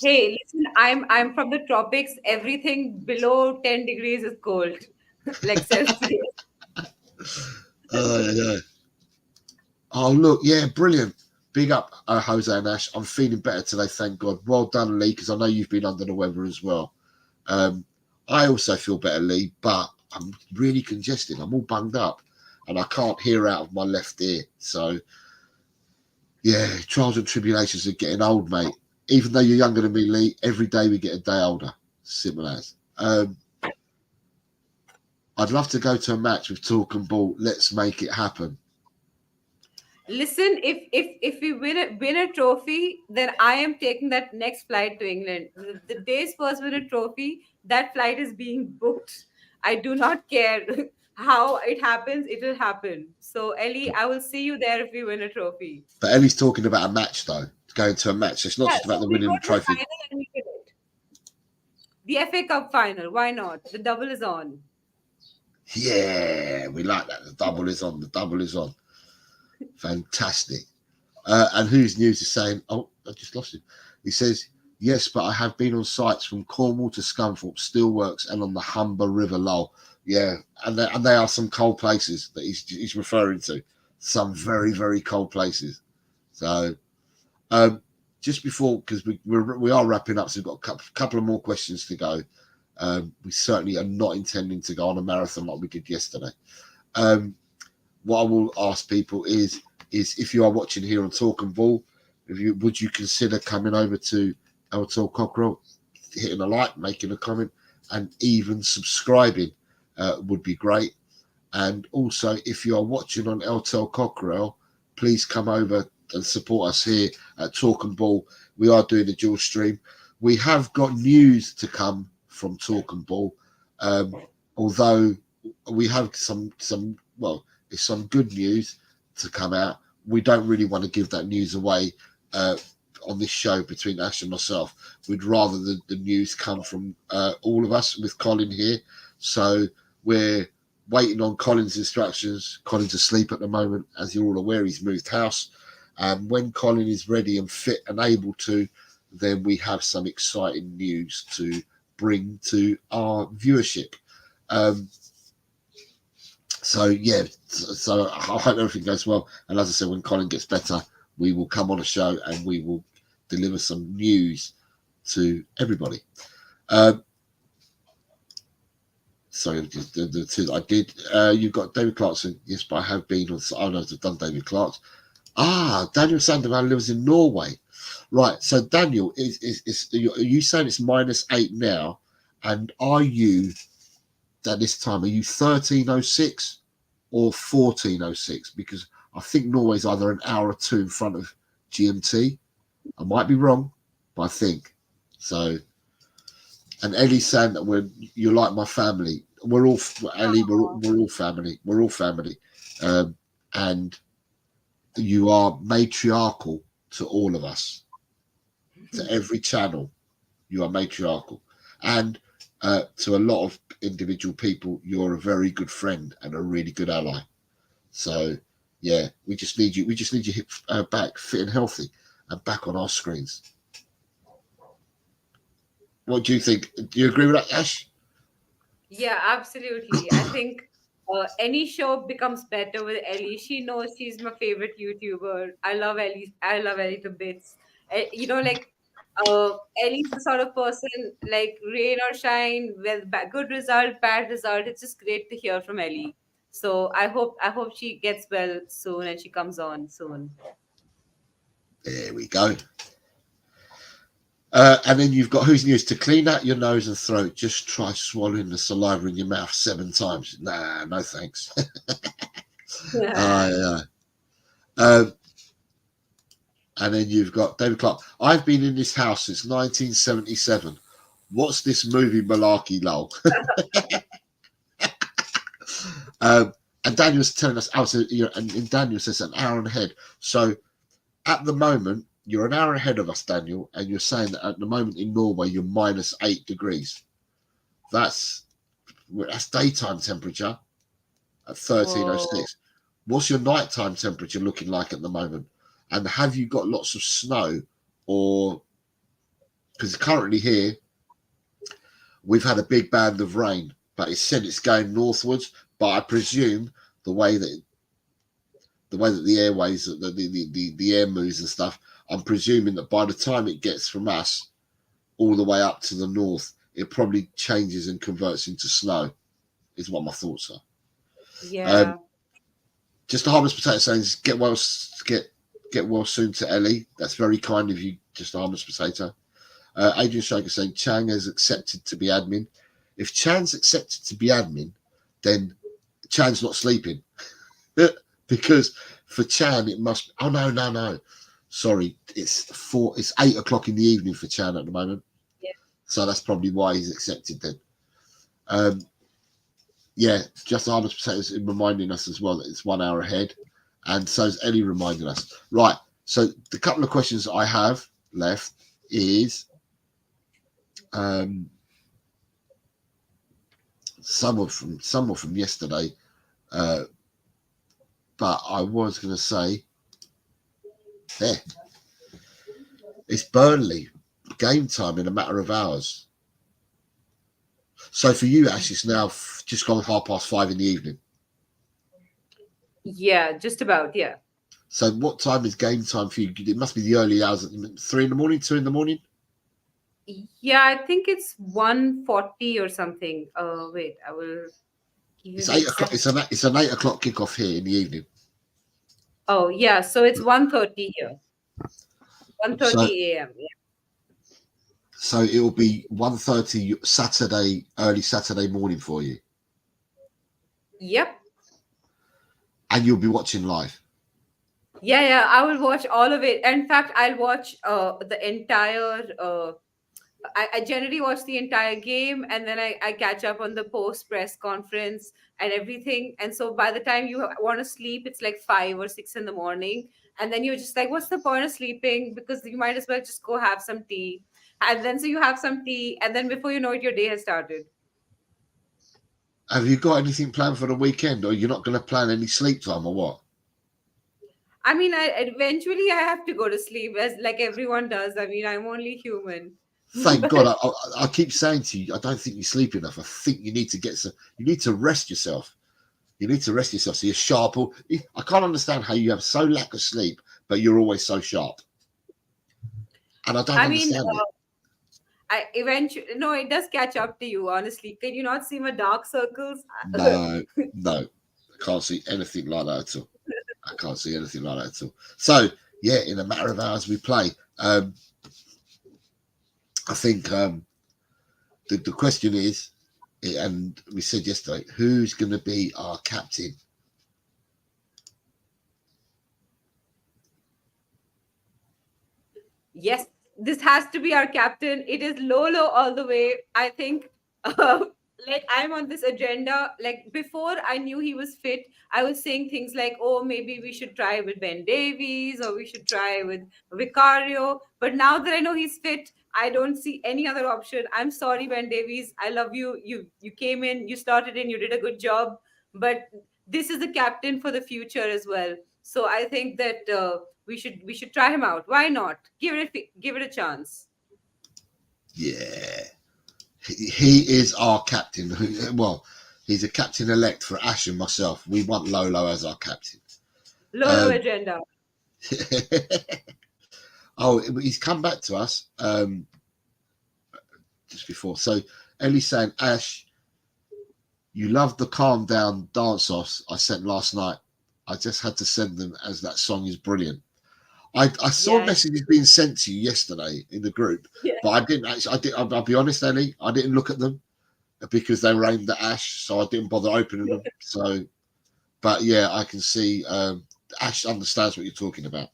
Hey, listen, I'm from the tropics. Everything below 10 degrees is cold, like Celsius. Yeah. Oh, look, yeah, brilliant. Big up, Jose and Ash. I'm feeling better today, thank God. Well done, Lee, because I know you've been under the weather as well. I also feel better, Lee, but I'm really congested. I'm all bunged up, and I can't hear out of my left ear. So, yeah, trials and tribulations of getting old, mate. Even though you're younger than me, Lee, every day we get a day older. Simple as. I'd love to go to a match with Talk and Ball. Let's make it happen. Listen, if we win a trophy, then I am taking that next flight to England. The day Spurs win a trophy, that flight is being booked. I do not care how it happens; it will happen. So, Ellie, I will see you there if we win a trophy. But Ellie's talking about a match, though. Going to a match. It's not Yeah, just about so the we winning go the to the trophy. final and we win it. The FA Cup final. Why not? The double is on. Yeah, we like that. The double is on. The double is on. Fantastic. And whose news is saying, oh, I just lost him. He says, yes, but I have been on sites from Cornwall to Scunthorpe, Steelworks, and on the Humber River, lol. Yeah, and they are some cold places that he's referring to. Some very, very cold places. So, just before, because we are wrapping up, so we've got a couple of more questions to go. We certainly are not intending to go on a marathon like we did yesterday. What I will ask people is if you are watching here on Talk and Ball, would you consider coming over to LTL Cockerell, hitting a like, making a comment, and even subscribing would be great. And also, if you are watching on LTL Cockerell, please come over and support us here at Talk and Ball. We are doing a dual stream. We have got news to come from Talk and Ball, although we have some good news to come out. We don't really want to give that news away on this show between Ash and myself, we'd rather the news come from all of us with Colin here. So we're waiting on Colin's instructions. Colin's asleep at the moment, as you're all aware. He's moved house, and when Colin is ready and fit and able to, then we have some exciting news to bring to our viewership. So yeah, so I hope everything goes well. And as I said, when Colin gets better, we will come on a show and we will deliver some news to everybody. Sorry, the two that I did. You've got David Clarkson. Yes, but I have been on. I know I've done David Clark. Daniel Sandoval lives in Norway. Right. So Daniel, are you saying it's -8 now? And are you at this time? Are you 13:06 or 14:06? Because I think Norway's either an hour or two in front of GMT. I might be wrong, but I think so. And Ellie's saying that you're like my family. We're all Ellie. We're all family. We're all family, and you are matriarchal to all of us. To every channel, you are matriarchal, and to a lot of individual people, you're a very good friend and a really good ally. So, yeah, we just need you. We just need you back fit and healthy and back on our screens. What do you think? Do you agree with that, Ash? Yeah, absolutely. I think any show becomes better with Ellie. She knows she's my favorite YouTuber. I love Ellie. I love Ellie to bits. Like Ellie's the sort of person, like rain or shine, with good result, bad result. It's just great to hear from Ellie. So I hope she gets well soon and she comes on soon. There we go. And then you've got who's news to clean out your nose and throat. Just try swallowing the saliva in your mouth 7 times. Nah, no thanks. Yeah. And then you've got David Clark. I've been in this house since 1977. What's this movie malarkey, lol? And Daniel's telling us, and Daniel says an hour ahead. So at the moment, you're an hour ahead of us, Daniel, and you're saying that at the moment in Norway, you're -8 degrees. That's daytime temperature at 13:06. What's your nighttime temperature looking like at the moment? And have you got lots of snow? Or because currently here, we've had a big band of rain, but it said it's going northwards. But I presume the way that the airways, the air moves and stuff, I'm presuming that by the time it gets from us all the way up to the north, it probably changes and converts into snow, is what my thoughts are. Yeah. Just a harmless potato saying, get well soon to Ellie. That's very kind of you, just a harmless potato. Adrian Shaker saying Chang has accepted to be admin. If Chan's accepted to be admin, then Chan's not sleeping. Because for Chan it must. Oh no. Sorry, it's 8 o'clock in the evening for Chan at the moment. Yeah. So that's probably why he's accepted then. Yeah, just the harvest potatoes reminding us as well that it's 1 hour ahead, and so is Ellie reminding us. Right. So the couple of questions I have left is some were from yesterday, but I was going to say, it's Burnley game time in a matter of hours. So for you, Ash, it's now just gone 5:30 in the evening. Yeah, just about. Yeah. So what time is game time for you? It must be the early hours, 3 in the morning, 2 in the morning. Yeah, I think it's 1:40 or something. Wait, I will give you It's the 8 o'clock. exact- It's an 8 o'clock kickoff here in the evening. Oh, yeah. So it's 1:30 here. 1:30 a.m. Yeah. So it will be 1:30 Saturday, early Saturday morning for you. Yep. And you'll be watching live. Yeah. I will watch all of it. In fact, I'll watch the entire. I generally watch the entire game and then I catch up on the post press conference and everything. And so by the time you want to sleep, it's like 5 or 6 in the morning. and then you're just like, what's the point of sleeping? Because you might as well just go have some tea. And then so you have some tea, and then before you know it, your day has started. Have you got anything planned for the weekend, or you're not going to plan any sleep time, or what? I mean, eventually I have to go to sleep, as like everyone does. I mean, I'm only human. Thank God. But I keep saying to you, I don't think you sleep enough. I think you need to get some. You need to rest yourself. You need to rest yourself so you're sharp. I can't understand how you have so lack of sleep, but you're always so sharp. And I don't I mean, understand it. I eventually no, it does catch up to you. Honestly, can you not see my dark circles? No, no, I can't see anything like that at all. I can't see anything like that at all. So yeah, in a matter of hours we play. I think the question is, and we said yesterday, who's going to be our captain? Yes, this has to be our captain. It is Lolo all the way. I think, like, I'm on this agenda. Like, before I knew he was fit, I was saying things like, oh, maybe we should try with Ben Davies or we should try with Vicario. But now that I know he's fit, I don't see any other option. I'm sorry, Ben Davies. I love you. You came in, you started in, you did a good job. But this is the captain for the future as well. So I think that we should try him out. Why not? Give it a chance. Yeah, he is our captain. Well, he's a captain elect for Ash and myself. We want Lolo as our captain. Lolo agenda. Oh, he's come back to us just before. So Ellie's saying, Ash, you love the calm down dance offs I sent last night. I just had to send them as that song is brilliant. I saw Yes. messages being sent to you yesterday in the group, Yeah. but I didn't actually. I'll be honest, Ellie, I didn't look at them because they were aimed at Ash, so I didn't bother opening them. So, but yeah, I can see Ash understands what you're talking about.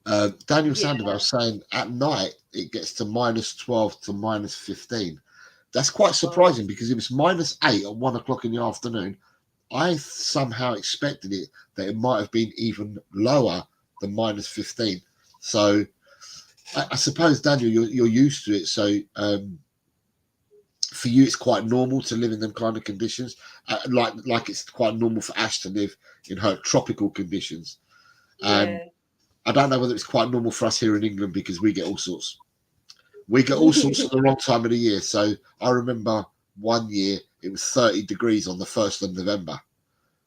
Daniel Yeah. Sandoval saying at night it gets to -12 to -15. That's quite surprising because it was -8 at 1 o'clock in the afternoon. I somehow expected it that it might have been even lower than -15. So I suppose, Daniel, you're used to it. So for you, it's quite normal to live in them kind of conditions. Like it's quite normal for Ash to live in her tropical conditions. And Yeah. I don't know whether it's quite normal for us here in England because we get all sorts. We get all sorts at the wrong time of the year. So I remember one year it was 30 degrees on the 1st of November,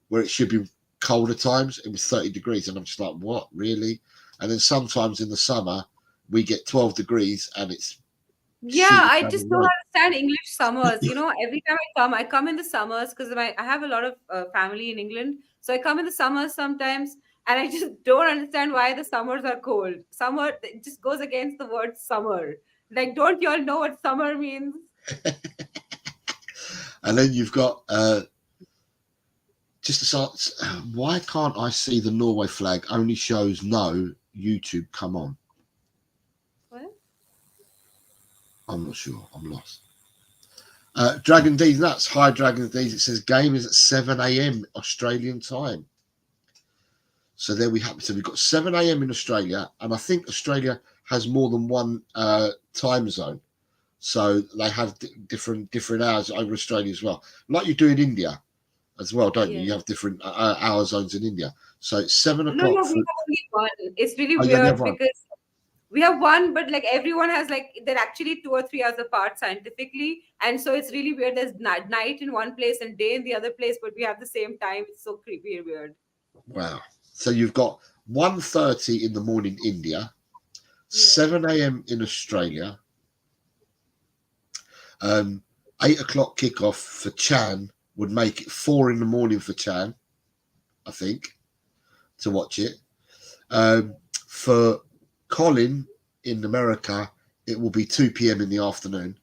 where it should be colder times. It was 30 degrees. And I'm just like, what, really? And then sometimes in the summer, we get 12 degrees and it's Yeah, shooting I down just the don't rain. understand English summers. Every time I come in the summers because I have a lot of family in England. So I come in the summers sometimes, and I just don't understand why the summers are cold. Summer, it just goes against the word summer. Like, don't you all know what summer means? And then you've got just to start. Why can't I see the Norway flag? Only shows no YouTube. Come on. What? I'm not sure. I'm lost. Dragon D's nuts. Hi, Dragon D's. It says game is at 7 a.m. Australian time. So there we have. So we've got 7 a.m. in Australia, and I think Australia has more than one time zone. So they have different hours over Australia as well, like you do in India as well, don't you? Yeah. You have different hour zones in India. So it's 7 No, o'clock. we have only one. It's really Oh, you only have weird one. because we have one, but like everyone has like they're actually 2 or 3 hours apart scientifically, and so it's really weird. There's night in one place and day in the other place, but we have the same time. It's so creepy and weird. Wow. So you've got 1:30 in the morning India, 7 a.m. in Australia, 8 o'clock kickoff for Chan would make it 4 in the morning for Chan, I think, to watch it. For Colin in America, it will be 2 p.m. in the afternoon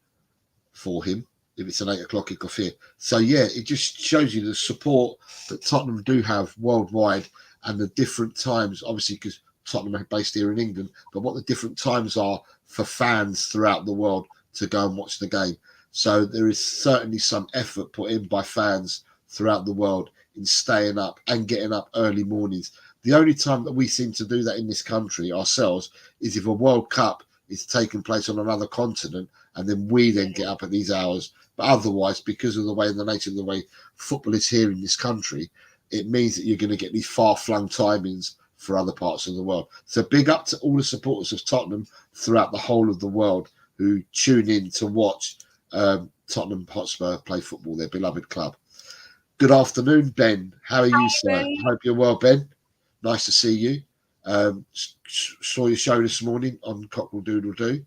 for him if it's an 8 o'clock kickoff here. So yeah, it just shows you the support that Tottenham do have worldwide and the different times, obviously because Tottenham are based here in England, but what the different times are for fans throughout the world to go and watch the game. So there is certainly some effort put in by fans throughout the world in staying up and getting up early mornings. The only time that we seem to do that in this country ourselves is if a World Cup is taking place on another continent, and then we then get up at these hours. But otherwise, because of the nature of the way football is here in this country, it means that you're going to get these far-flung timings for other parts of the world. So big up to all the supporters of Tottenham throughout the whole of the world who tune in to watch Tottenham Hotspur play football, their beloved club. Good afternoon, Ben. How are you, sir? Ben. I hope you're well, Ben. Nice to see you. Saw your show this morning on Cockerel Doodle Doo.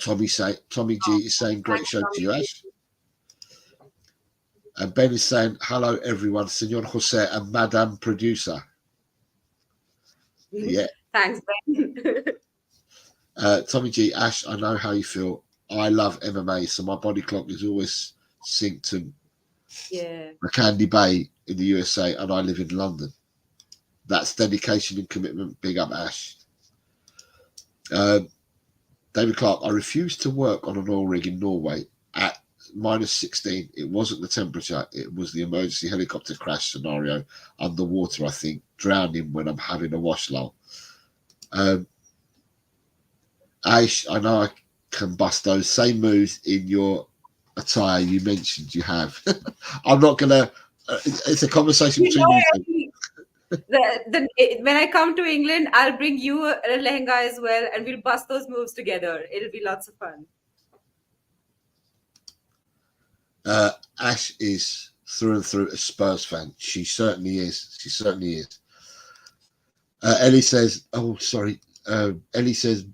Tommy G is saying great show to you, Ash. And Ben is saying hello everyone, Senor Jose and Madame Producer. Yeah. Thanks, Ben. Tommy G, Ash, I know how you feel. I love MMA, so my body clock is always synced to Candy Bay in the USA, and I live in London. That's dedication and commitment. Big up, Ash. David Clark, I refused to work on an oil rig in Norway at -16. It wasn't the temperature, it was the emergency helicopter crash scenario underwater, I think, drowning when I'm having a wash lull. Ash, I know I can bust those same moves in your attire you mentioned you have. I'm not going to, it's a conversation between you. When I come to England, I'll bring you a lehenga as well, and we'll bust those moves together. It'll be lots of fun. Ash is through and through a Spurs fan. She certainly is. She certainly is. Ellie says, Ellie says,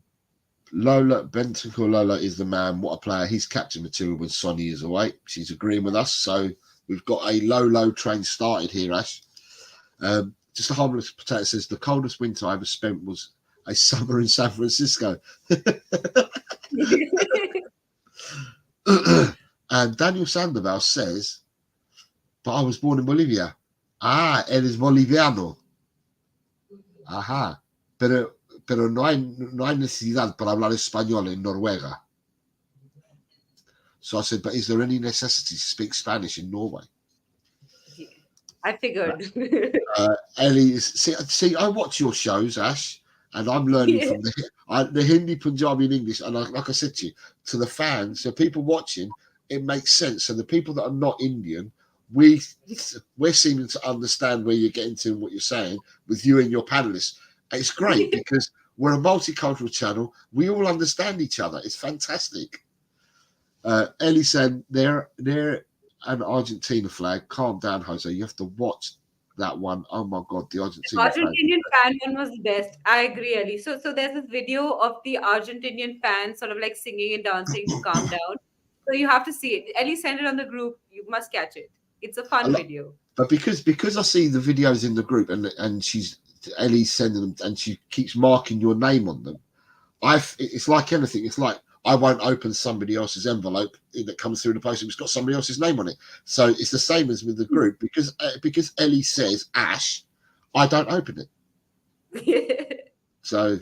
Lola, Bentancur Lola is the man. What a player. He's captain material when Sonny is away. She's agreeing with us. So we've got a low train started here, Ash. Just a harmless potato says, the coldest winter I ever spent was a summer in San Francisco. And Daniel Sandoval says, but I was born in Bolivia. Ah, él es boliviano. Ajá. Pero no hay necesidad para hablar español in Noruega. So I said, but is there any necessity to speak Spanish in Norway? I figured. Ellie, see, I watch your shows, Ash, and I'm learning from the Hindi, Punjabi, and English. And like I said to you, to the fans, so people watching, it makes sense. So the people that are not Indian, we're seeming to understand where you're getting to and what you're saying with you and your panelists. It's great because we're a multicultural channel. We all understand each other. It's fantastic. Ellie said, they're an Argentina flag. Calm down, Jose. You have to watch that one. Oh my God, the Argentinian fan one was the best. I agree, Ellie. So there's this video of the Argentinian fans sort of like singing and dancing to calm down. So you have to see it. Ellie sent it on the group. You must catch it. It's a fun video. But because I see the videos in the group and Ellie's sending them and she keeps marking your name on them, it's like anything. It's like I won't open somebody else's envelope that comes through the post. It's got somebody else's name on it. So it's the same as with the group because Ellie says Ash, I don't open it. So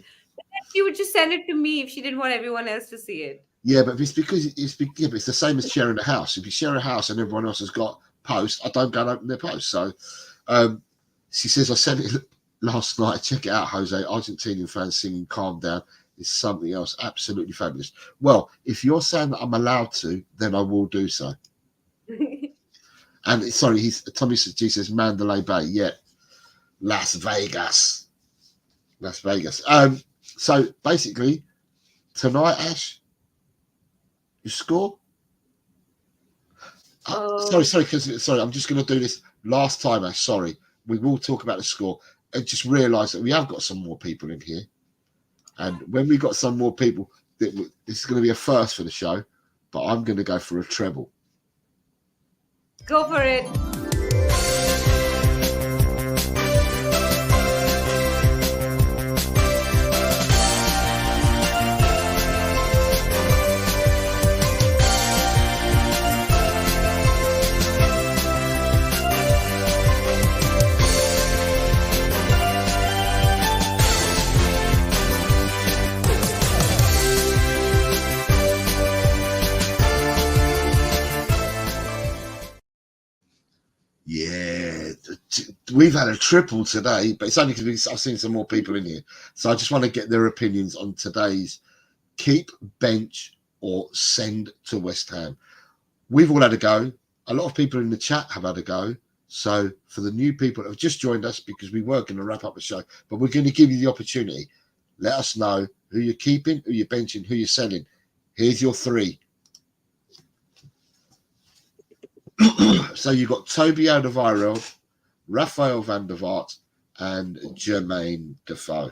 she would just send it to me if she didn't want everyone else to see it. Yeah, but it's because it's the same as sharing a house. If you share a house and everyone else has got posts, I don't go and open their posts. So she says, I sent it last night. Check it out, Jose. Argentinian fans singing Calm Down is something else. Absolutely fabulous. Well, if you're saying that I'm allowed to, then I will do so. And sorry, Tommy G says Mandalay Bay. Yeah. Las Vegas. So basically, tonight, Ash, you score? Sorry, I'm just going to do this last time, Ash. Sorry. We will talk about the score. And just realise that we have got some more people in here. And when we got some more people, this is going to be a first for the show, but I'm going to go for a treble. Go for it. We've had a triple today, but it's only because I've seen some more people in here. So I just want to get their opinions on today's keep, bench, or send to West Ham. We've all had a go. A lot of people in the chat have had a go. So for the new people that have just joined us, because we were going to wrap up the show, but we're going to give you the opportunity. Let us know who you're keeping, who you're benching, who you're selling. Here's your three. So you've got Toby Alderweireld, Rafael van der Vaart, and Jermaine Defoe.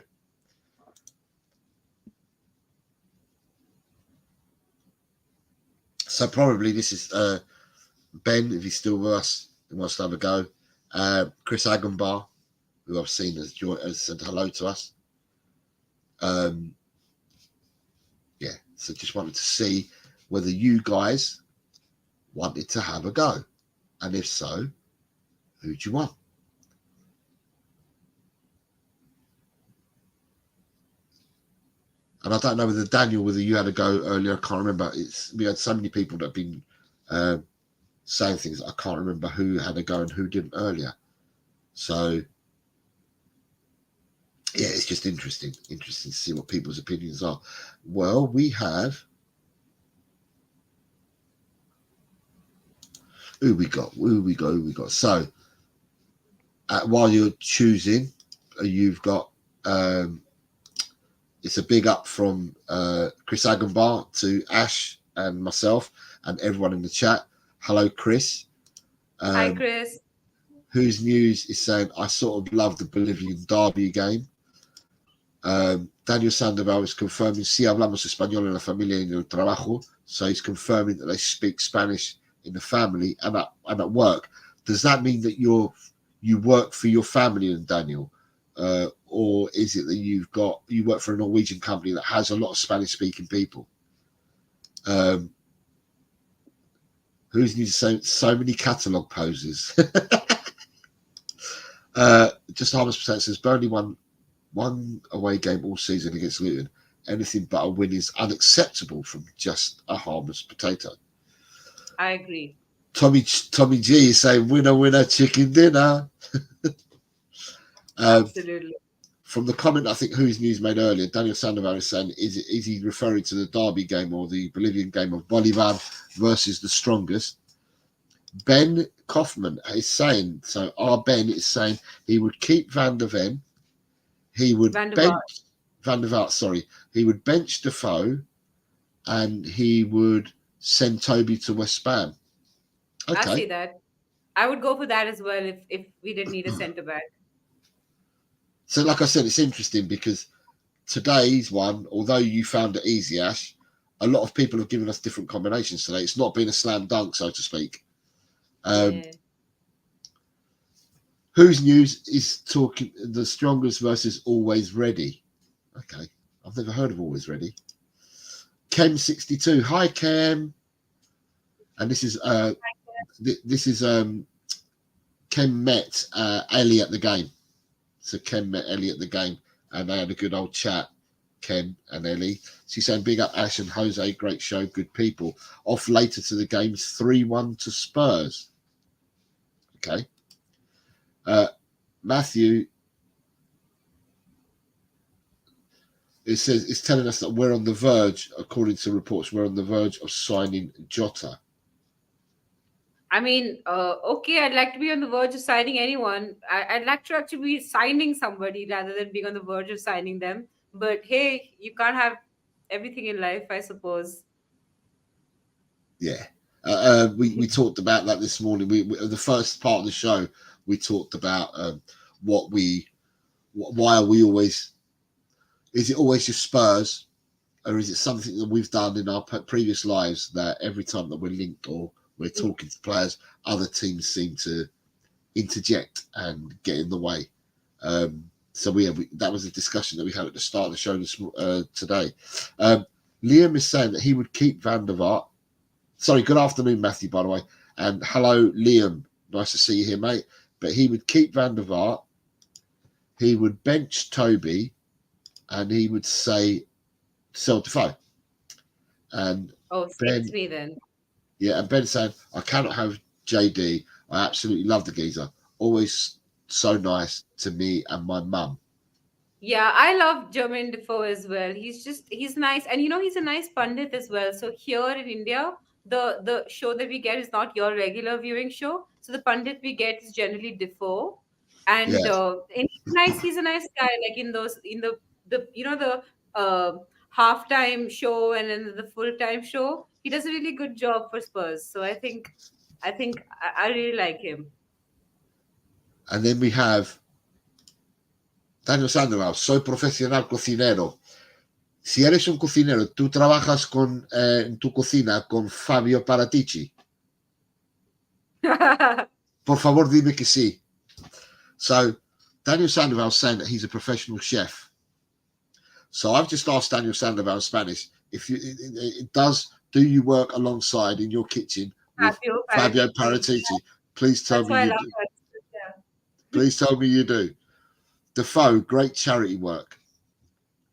So probably this is Ben, if he's still with us, he wants to have a go. Chris Agenbar, who I've seen has said hello to us. Yeah, so just wanted to see whether you guys wanted to have a go. And if so, who do you want? And I don't know whether you had a go earlier. I can't remember. We had so many people that have been saying things. I can't remember who had a go and who didn't earlier. So, yeah, it's just interesting to see what people's opinions are. Well, we have... Who we got? So, while you're choosing, you've got... it's a big up from Chris Agenbar to Ash and myself and everyone in the chat. Hello, Chris. Hi, Chris. Whose News is saying, I sort of love the Bolivian derby game. Daniel Sandoval is confirming, sí hablamos español en la familia y en el trabajo. So he's confirming that they speak Spanish in the family and at work. Does that mean that you work for your family, and Daniel? Or is it that you work for a Norwegian company that has a lot of Spanish-speaking people? Who's News so many catalogue poses? Just harmless percent says Burnley won one away game all season against Luton. Anything but a win is unacceptable from just a harmless potato. I agree. Tommy G is saying winner, winner, chicken dinner. Absolutely. From the comment I think Who's News made earlier, Daniel Sandoval is saying, is he referring to the derby game or the Bolivian game of Bolivar versus the strongest? Ben Kaufman is saying, so our Ben is saying he would keep Van der Ven, he would bench Van der Vaart, sorry, he would bench Defoe, and he would send Toby to West Ham. Okay. I see that. I would go for that as well if we didn't need a centre back. So, like I said, it's interesting because today's one, although you found it easy, Ash, a lot of people have given us different combinations today. It's not been a slam dunk, so to speak. Yeah. Who's News is talking the strongest versus Always Ready. Okay, I've never heard of Always Ready. Kem62, hi Kem, and this is Kem met Ellie at the game. So Ken met Ellie at the game and they had a good old chat, Ken and Ellie. She's saying big up Ash and Jose, great show, good people. Off later to the games, 3-1 to Spurs. Okay. Matthew, it's telling us that we're on the verge, according to reports, we're on the verge of signing Jota. I mean, okay, I'd like to be on the verge of signing anyone. I'd like to actually be signing somebody rather than being on the verge of signing them. But hey, you can't have everything in life, I suppose. Yeah. We talked about that this morning. We the first part of the show, we talked about why are we always, is it always just Spurs, or is it something that we've done in our previous lives that every time that we're linked or we're talking to players, other teams seem to interject and get in the way. So that was a discussion that we had at the start of the show today. Liam is saying that he would keep Van der Vaart. Sorry, good afternoon, Matthew, by the way. And hello, Liam. Nice to see you here, mate. But he would keep Van der Vaart. He would bench Toby. And he would say, sell Defoe. And it's me then. Yeah, and Ben saying, I cannot have JD. I absolutely love the geezer. Always so nice to me and my mum. Yeah, I love Jermaine Defoe as well. He's nice, and he's a nice pundit as well. So here in India, the show that we get is not your regular viewing show. So the pundit we get is generally Defoe, Yeah. and he's nice. He's a nice guy. Like the halftime show and then the full time show, he does a really good job for Spurs. So I really like him. And then we have Daniel Sandoval, soy profesional cocinero. Si eres un cocinero, tú trabajas en tu cocina con Fabio Paratici. Por favor, dime que sí. So Daniel Sandoval saying that he's a professional chef. So I've just asked Daniel Sandoval in Spanish if do you work alongside in your kitchen with Fabio Paratici? Please tell me you do. Please tell me you do. Defoe, great charity work.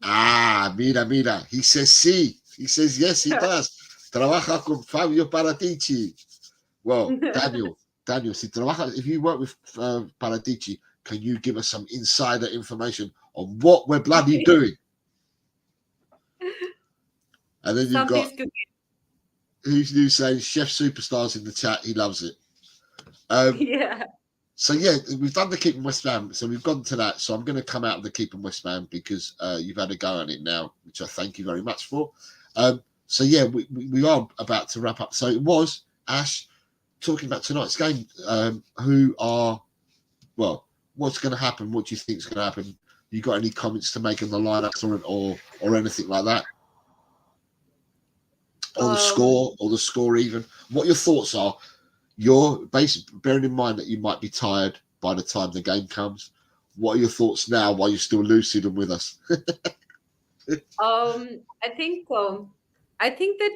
Mira. He says sí. He says yes, he does. Trabaja con Fabio Paratici. Well, Daniel, if you work with Paratici, can you give us some insider information on what we're bloody doing? And then you've got who's new saying Chef Superstars in the chat. He loves it. Yeah. So yeah, we've done the Keeping West Ham. So we've gone to that. So I'm going to come out of the Keeping West Ham because you've had a go at it now, which I thank you very much for. So yeah, we are about to wrap up. So it was Ash talking about tonight's game. What's going to happen? What do you think is going to happen? You got any comments to make on the lineups or anything like that? Or the score even? What your thoughts are? You're basically bearing in mind that you might be tired by the time the game comes. What are your thoughts now while you're still lucid and with us? I think that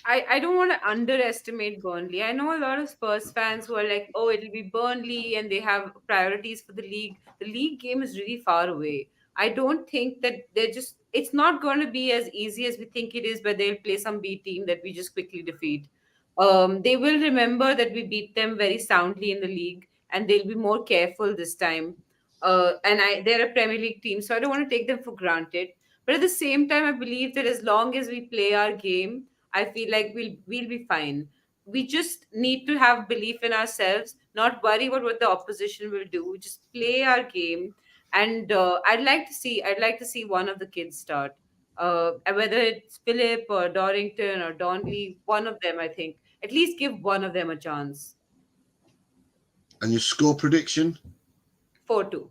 I don't want to underestimate Burnley. I know a lot of Spurs fans who are like, oh, it'll be Burnley and they have priorities for the league. The league game is really far away. I don't think that it's not going to be as easy as we think it is, where they'll play some B team that we just quickly defeat. They will remember that we beat them very soundly in the league, and they'll be more careful this time. They're a Premier League team, so I don't want to take them for granted. But at the same time, I believe that as long as we play our game, I feel like we'll be fine. We just need to have belief in ourselves, not worry about what the opposition will do. Just play our game, and I'd like to see one of the kids start. Whether it's Philip or Dorrington or Donnelly, one of them, I think. At least give one of them a chance. And your score prediction? 4-2.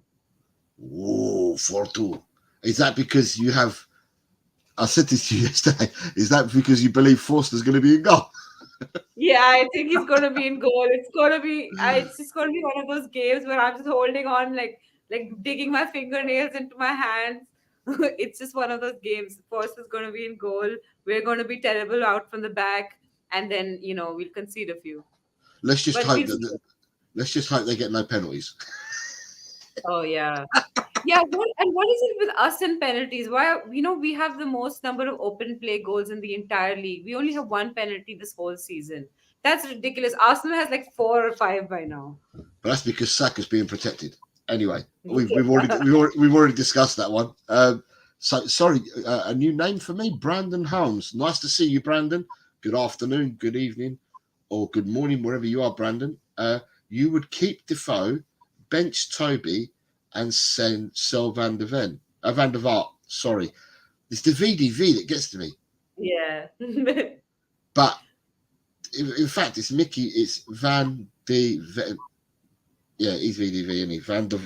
Whoa, 4-2. Is that because you have? I said this to you yesterday. Is that because you believe Forster's going to be in goal? Yeah, I think he's going to be in goal. It's just going to be one of those games where I'm just holding on, like digging my fingernails into my hands. It's just one of those games. Forster's going to be in goal. We're going to be terrible out from the back, and then we'll concede a few. Let's just hope they get no penalties. Oh yeah. Yeah, what is it with us and penalties? Why, we have the most number of open play goals in the entire league. We only have one penalty this whole season. That's ridiculous. Arsenal has like 4 or 5 by now. But that's because Saka's being protected. Anyway, we've already discussed that one. So sorry, a new name for me, Brandon Holmes. Nice to see you, Brandon. Good afternoon, good evening, or good morning, wherever you are, Brandon. You would keep Defoe, bench Toby, and sell Van der Vaart. Sorry, it's the VDV that gets to me. Yeah. But in fact, it's Mickey. It's Van de. Yeah, he's VDV, isn't he? Van der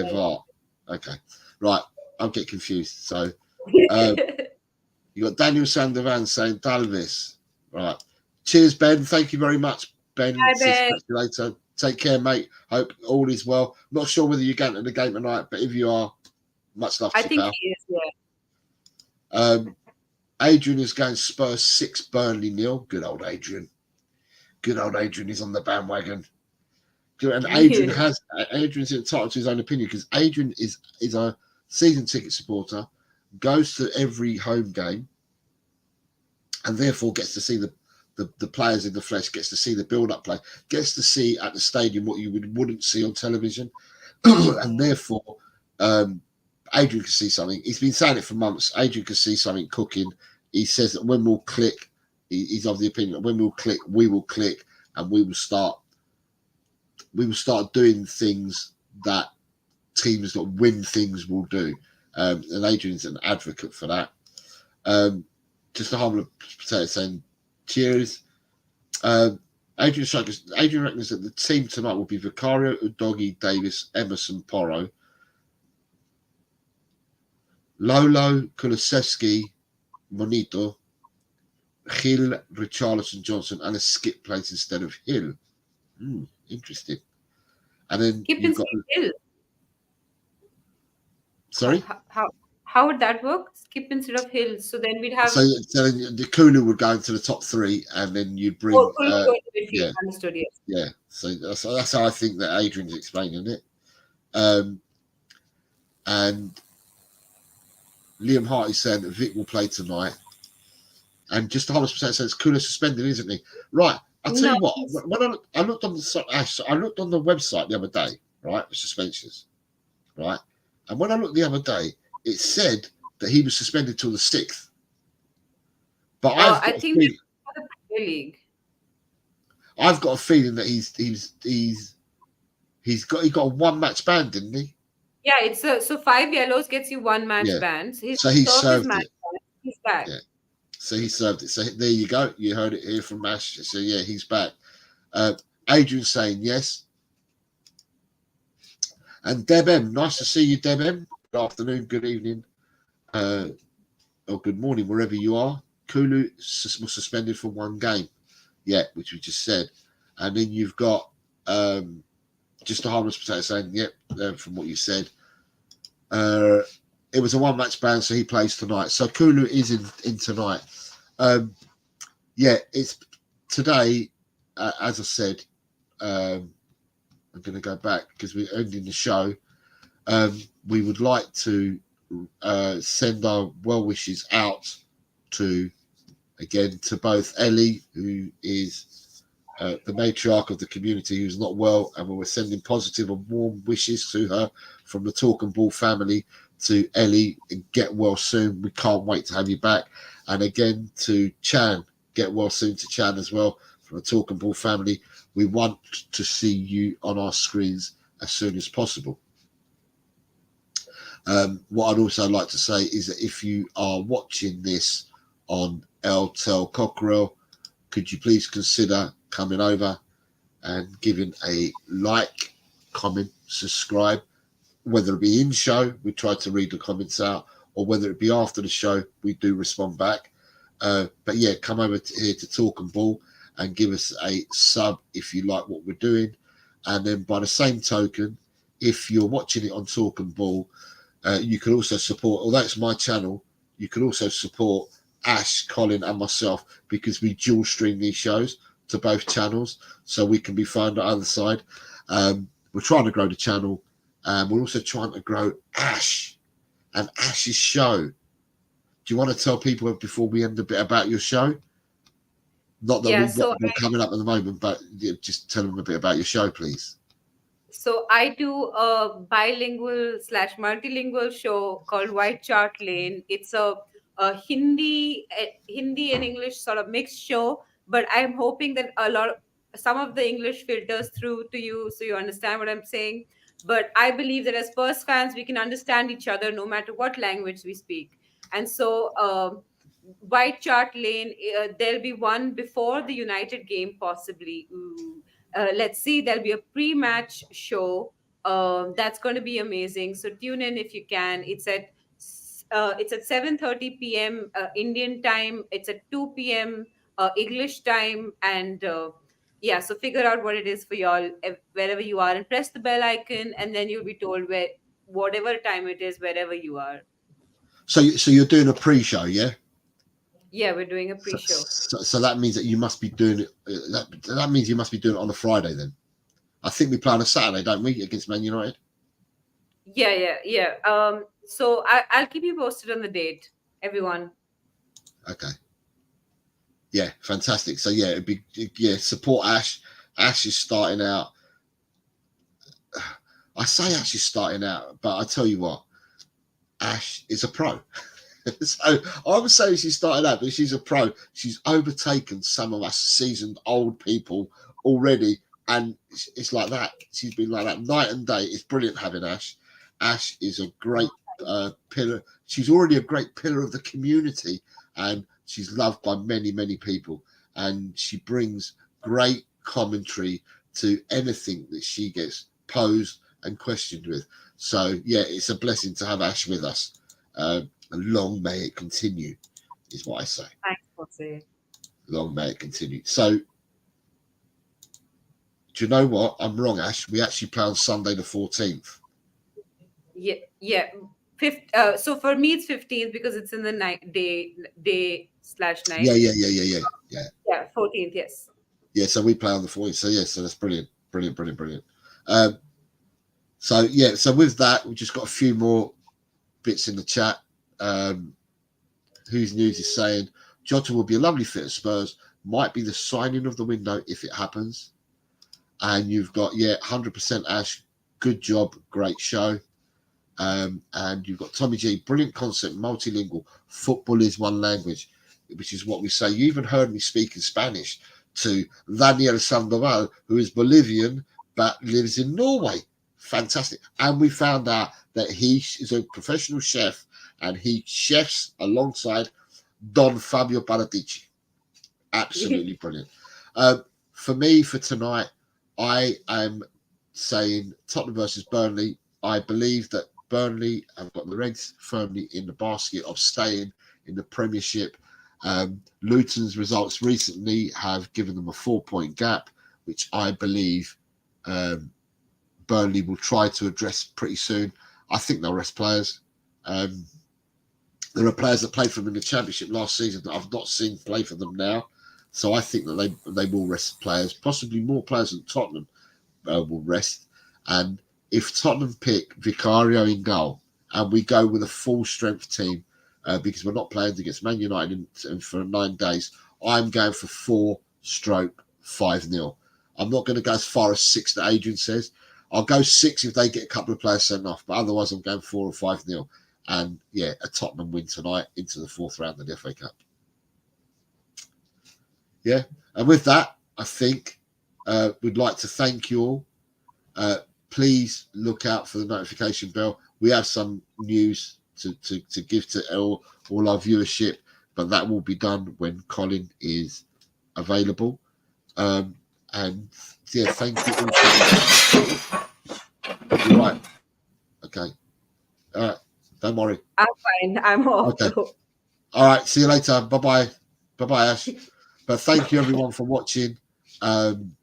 Vaart. Okay, right. I'll get confused. So you got Daniel Sandovan saying Dalvis. Right. Cheers, Ben. Thank you very much, Ben. Bye, Ben. See you later. Take care, mate. Hope all is well. Not sure whether you're going to the game tonight, but if you are, much love to you, I think pal. he is, yeah. Adrian is going Spurs 6, Burnley 0. Good old Adrian. Good old Adrian is on the bandwagon. And Adrian's entitled to his own opinion because Adrian is a season ticket supporter, goes to every home game, and therefore gets to see the players in the flesh, gets to see the build-up play, gets to see at the stadium what you wouldn't see on television. and therefore Adrian can see something. He's been saying it for months. Adrian can see something cooking. He says that when we'll click, he's of the opinion that when we'll click, we will click, and we will start doing things that teams that win things will do. And Adrian's an advocate for that. Just a humble potato saying, cheers. Adrian reckons that the team tonight will be Vicario, Udogi, Davis, Emerson, Porro, Lolo, Kulusevski, Monito, Hill, Richarlison, Johnson, and a skip place instead of Hill. Interesting. And then you've got Hill. Sorry? How would that work? Skip instead of Hill. So then we'd have. So the Kulu would go into the top three, and then you'd bring. Yeah. Understood. Yes. Yeah. So that's how I think that Adrian's explaining it. And Liam Hart is saying that Vic will play tonight. And just 100% says Kula suspended, isn't he? Right. I'll tell you what. When I looked on the website the other day, right, the suspensions, right, and when I looked the other day, it said that he was suspended till the 6th. But I think for the Premier League. I've got a feeling that he got a 1 match ban, didn't he? Yeah, it's so 5 yellows gets you 1 match ban. So he served it. Ban. He's back. Yeah. So he served it. So there you go. You heard it here from Mash. So yeah, he's back. Adrian's saying yes. And Deb M, nice to see you, Deb M. Good afternoon, good evening, or good morning, wherever you are. Kulu was suspended for 1 game. Yeah, which we just said. And then you've got just a harmless potato saying, yep, from what you said. It was a 1 match ban, so he plays tonight. So Kulu is in tonight. Yeah, it's today, as I said, I'm going to go back because we're ending the show. We would like to send our well wishes out to both Ellie, who is the matriarch of the community, who's not well, and we're sending positive and warm wishes to her from the Talk and Ball family. To Ellie, get well soon. We can't wait to have you back. And again to Chan, get well soon to Chan as well from the Talk and Ball family. We want to see you on our screens as soon as possible. What I'd also like to say is that if you are watching this on El Tel Cockerel, could you please consider coming over and giving a like, comment, subscribe, whether it be in show, we try to read the comments out, or whether it be after the show, we do respond back. But yeah, come over here to Talk and Ball and give us a sub if you like what we're doing. And then by the same token, if you're watching it on Talk and Ball, you can also support, although it's my channel, you can also support Ash, Colin and myself, because we dual stream these shows to both channels, so we can be found on the other side. We're trying to grow the channel. We're also trying to grow Ash and Ash's show. Do you want to tell people before we end a bit about your show? Not that we're coming up at the moment, but just tell them a bit about your show, please. So I do a bilingual / multilingual show called White Chart Lane. It's a Hindi and English sort of mixed show, but I'm hoping that some of the English filters through to you, so you understand what I'm saying. But I believe that as Spurs fans, we can understand each other no matter what language we speak. And so White Chart Lane, there'll be one before the United game, possibly. Let's see, there'll be a pre-match show. That's going to be amazing. So tune in if you can. It's at 7:30 p.m. Indian time. It's at 2 p.m. English time. And yeah, so figure out what it is for y'all wherever you are, and press the bell icon, and then you'll be told whatever time it is, wherever you are. So you're doing a pre-show, yeah? Yeah, we're doing a pre-show. So that means that you must be doing it. That means you must be doing it on a Friday then. I think we play on a Saturday, don't we, against Man United? Yeah. So I'll keep you posted on the date, everyone. Okay. Yeah, fantastic. So yeah, support Ash. Ash is starting out. I say Ash is starting out, but I tell you what, Ash is a pro. So I'm saying she's starting out, but she's a pro. She's overtaken some of us seasoned old people already, and it's like that. She's been like that night and day. It's brilliant having Ash. Ash is a great pillar. She's already a great pillar of the community, and she's loved by many, many people. And she brings great commentary to anything that she gets posed and questioned with. So yeah, it's a blessing to have Ash with us. And long may it continue, is what I say. Thanks, Jose. Long may it continue. So, do you know what? I'm wrong, Ash. We actually play on Sunday the 14th. Yeah. So for me, it's 15th because it's in the day/night. Yeah. Yeah, 14th, yes. Yeah, so we play on the 14th. So, yeah, so that's brilliant. Brilliant. So with that, we've just got a few more bits in the chat. Whose News is saying Jota will be a lovely fit at Spurs, might be the signing of the window if it happens. And you've got 100% Ash, good job, great show. And you've got Tommy G, brilliant concept, multilingual, football is one language, which is what we say. You even heard me speak in Spanish to Daniel Sandoval, who is Bolivian but lives in Norway. Fantastic. And we found out that he is a professional chef and he chefs alongside Don Fabio Paratici. Absolutely brilliant. For me, for tonight, I am saying Tottenham versus Burnley. I believe that Burnley have got the Reds firmly in the basket of staying in the Premiership. Luton's results recently have given them a 4-point gap, which I believe Burnley will try to address pretty soon. I think they'll rest players. There are players that played for them in the Championship last season that I've not seen play for them now. So I think that they will rest players, possibly more players than Tottenham will rest. And if Tottenham pick Vicario in goal and we go with a full strength team, because we're not playing against Man United for 9 days, I'm going for 4/5-0. I'm not going to go as far as 6 that Adrian says. I'll go 6 if they get a couple of players sent off, but otherwise I'm going 4 or 5-0. And a Tottenham win tonight into the 4th round of the FA Cup. Yeah, and with that, I think we'd like to thank you all. Please look out for the notification bell. We have some news to give to all our viewership, but that will be done when Colin is available. And thank you all. You're right. Okay. All right. Don't worry. I'm fine. I'm off. Okay. All right. See you later. Bye-bye. Bye-bye, Ash. But thank you, everyone, for watching. And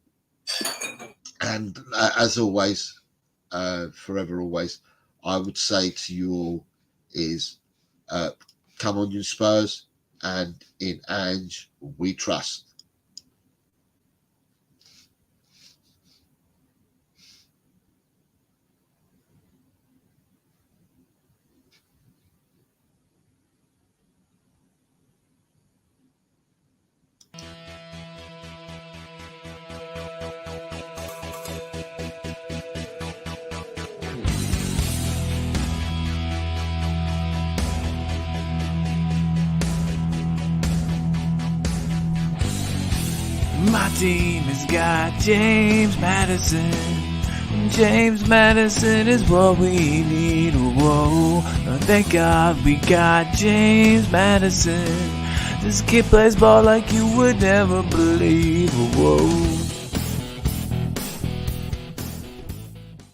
as always, forever always, I would say to you all is come on, you Spurs, and in Ange we trust. My team has got James Maddison. James Maddison is what we need. Whoa, thank God we got James Maddison. This kid plays ball like you would never believe. Whoa.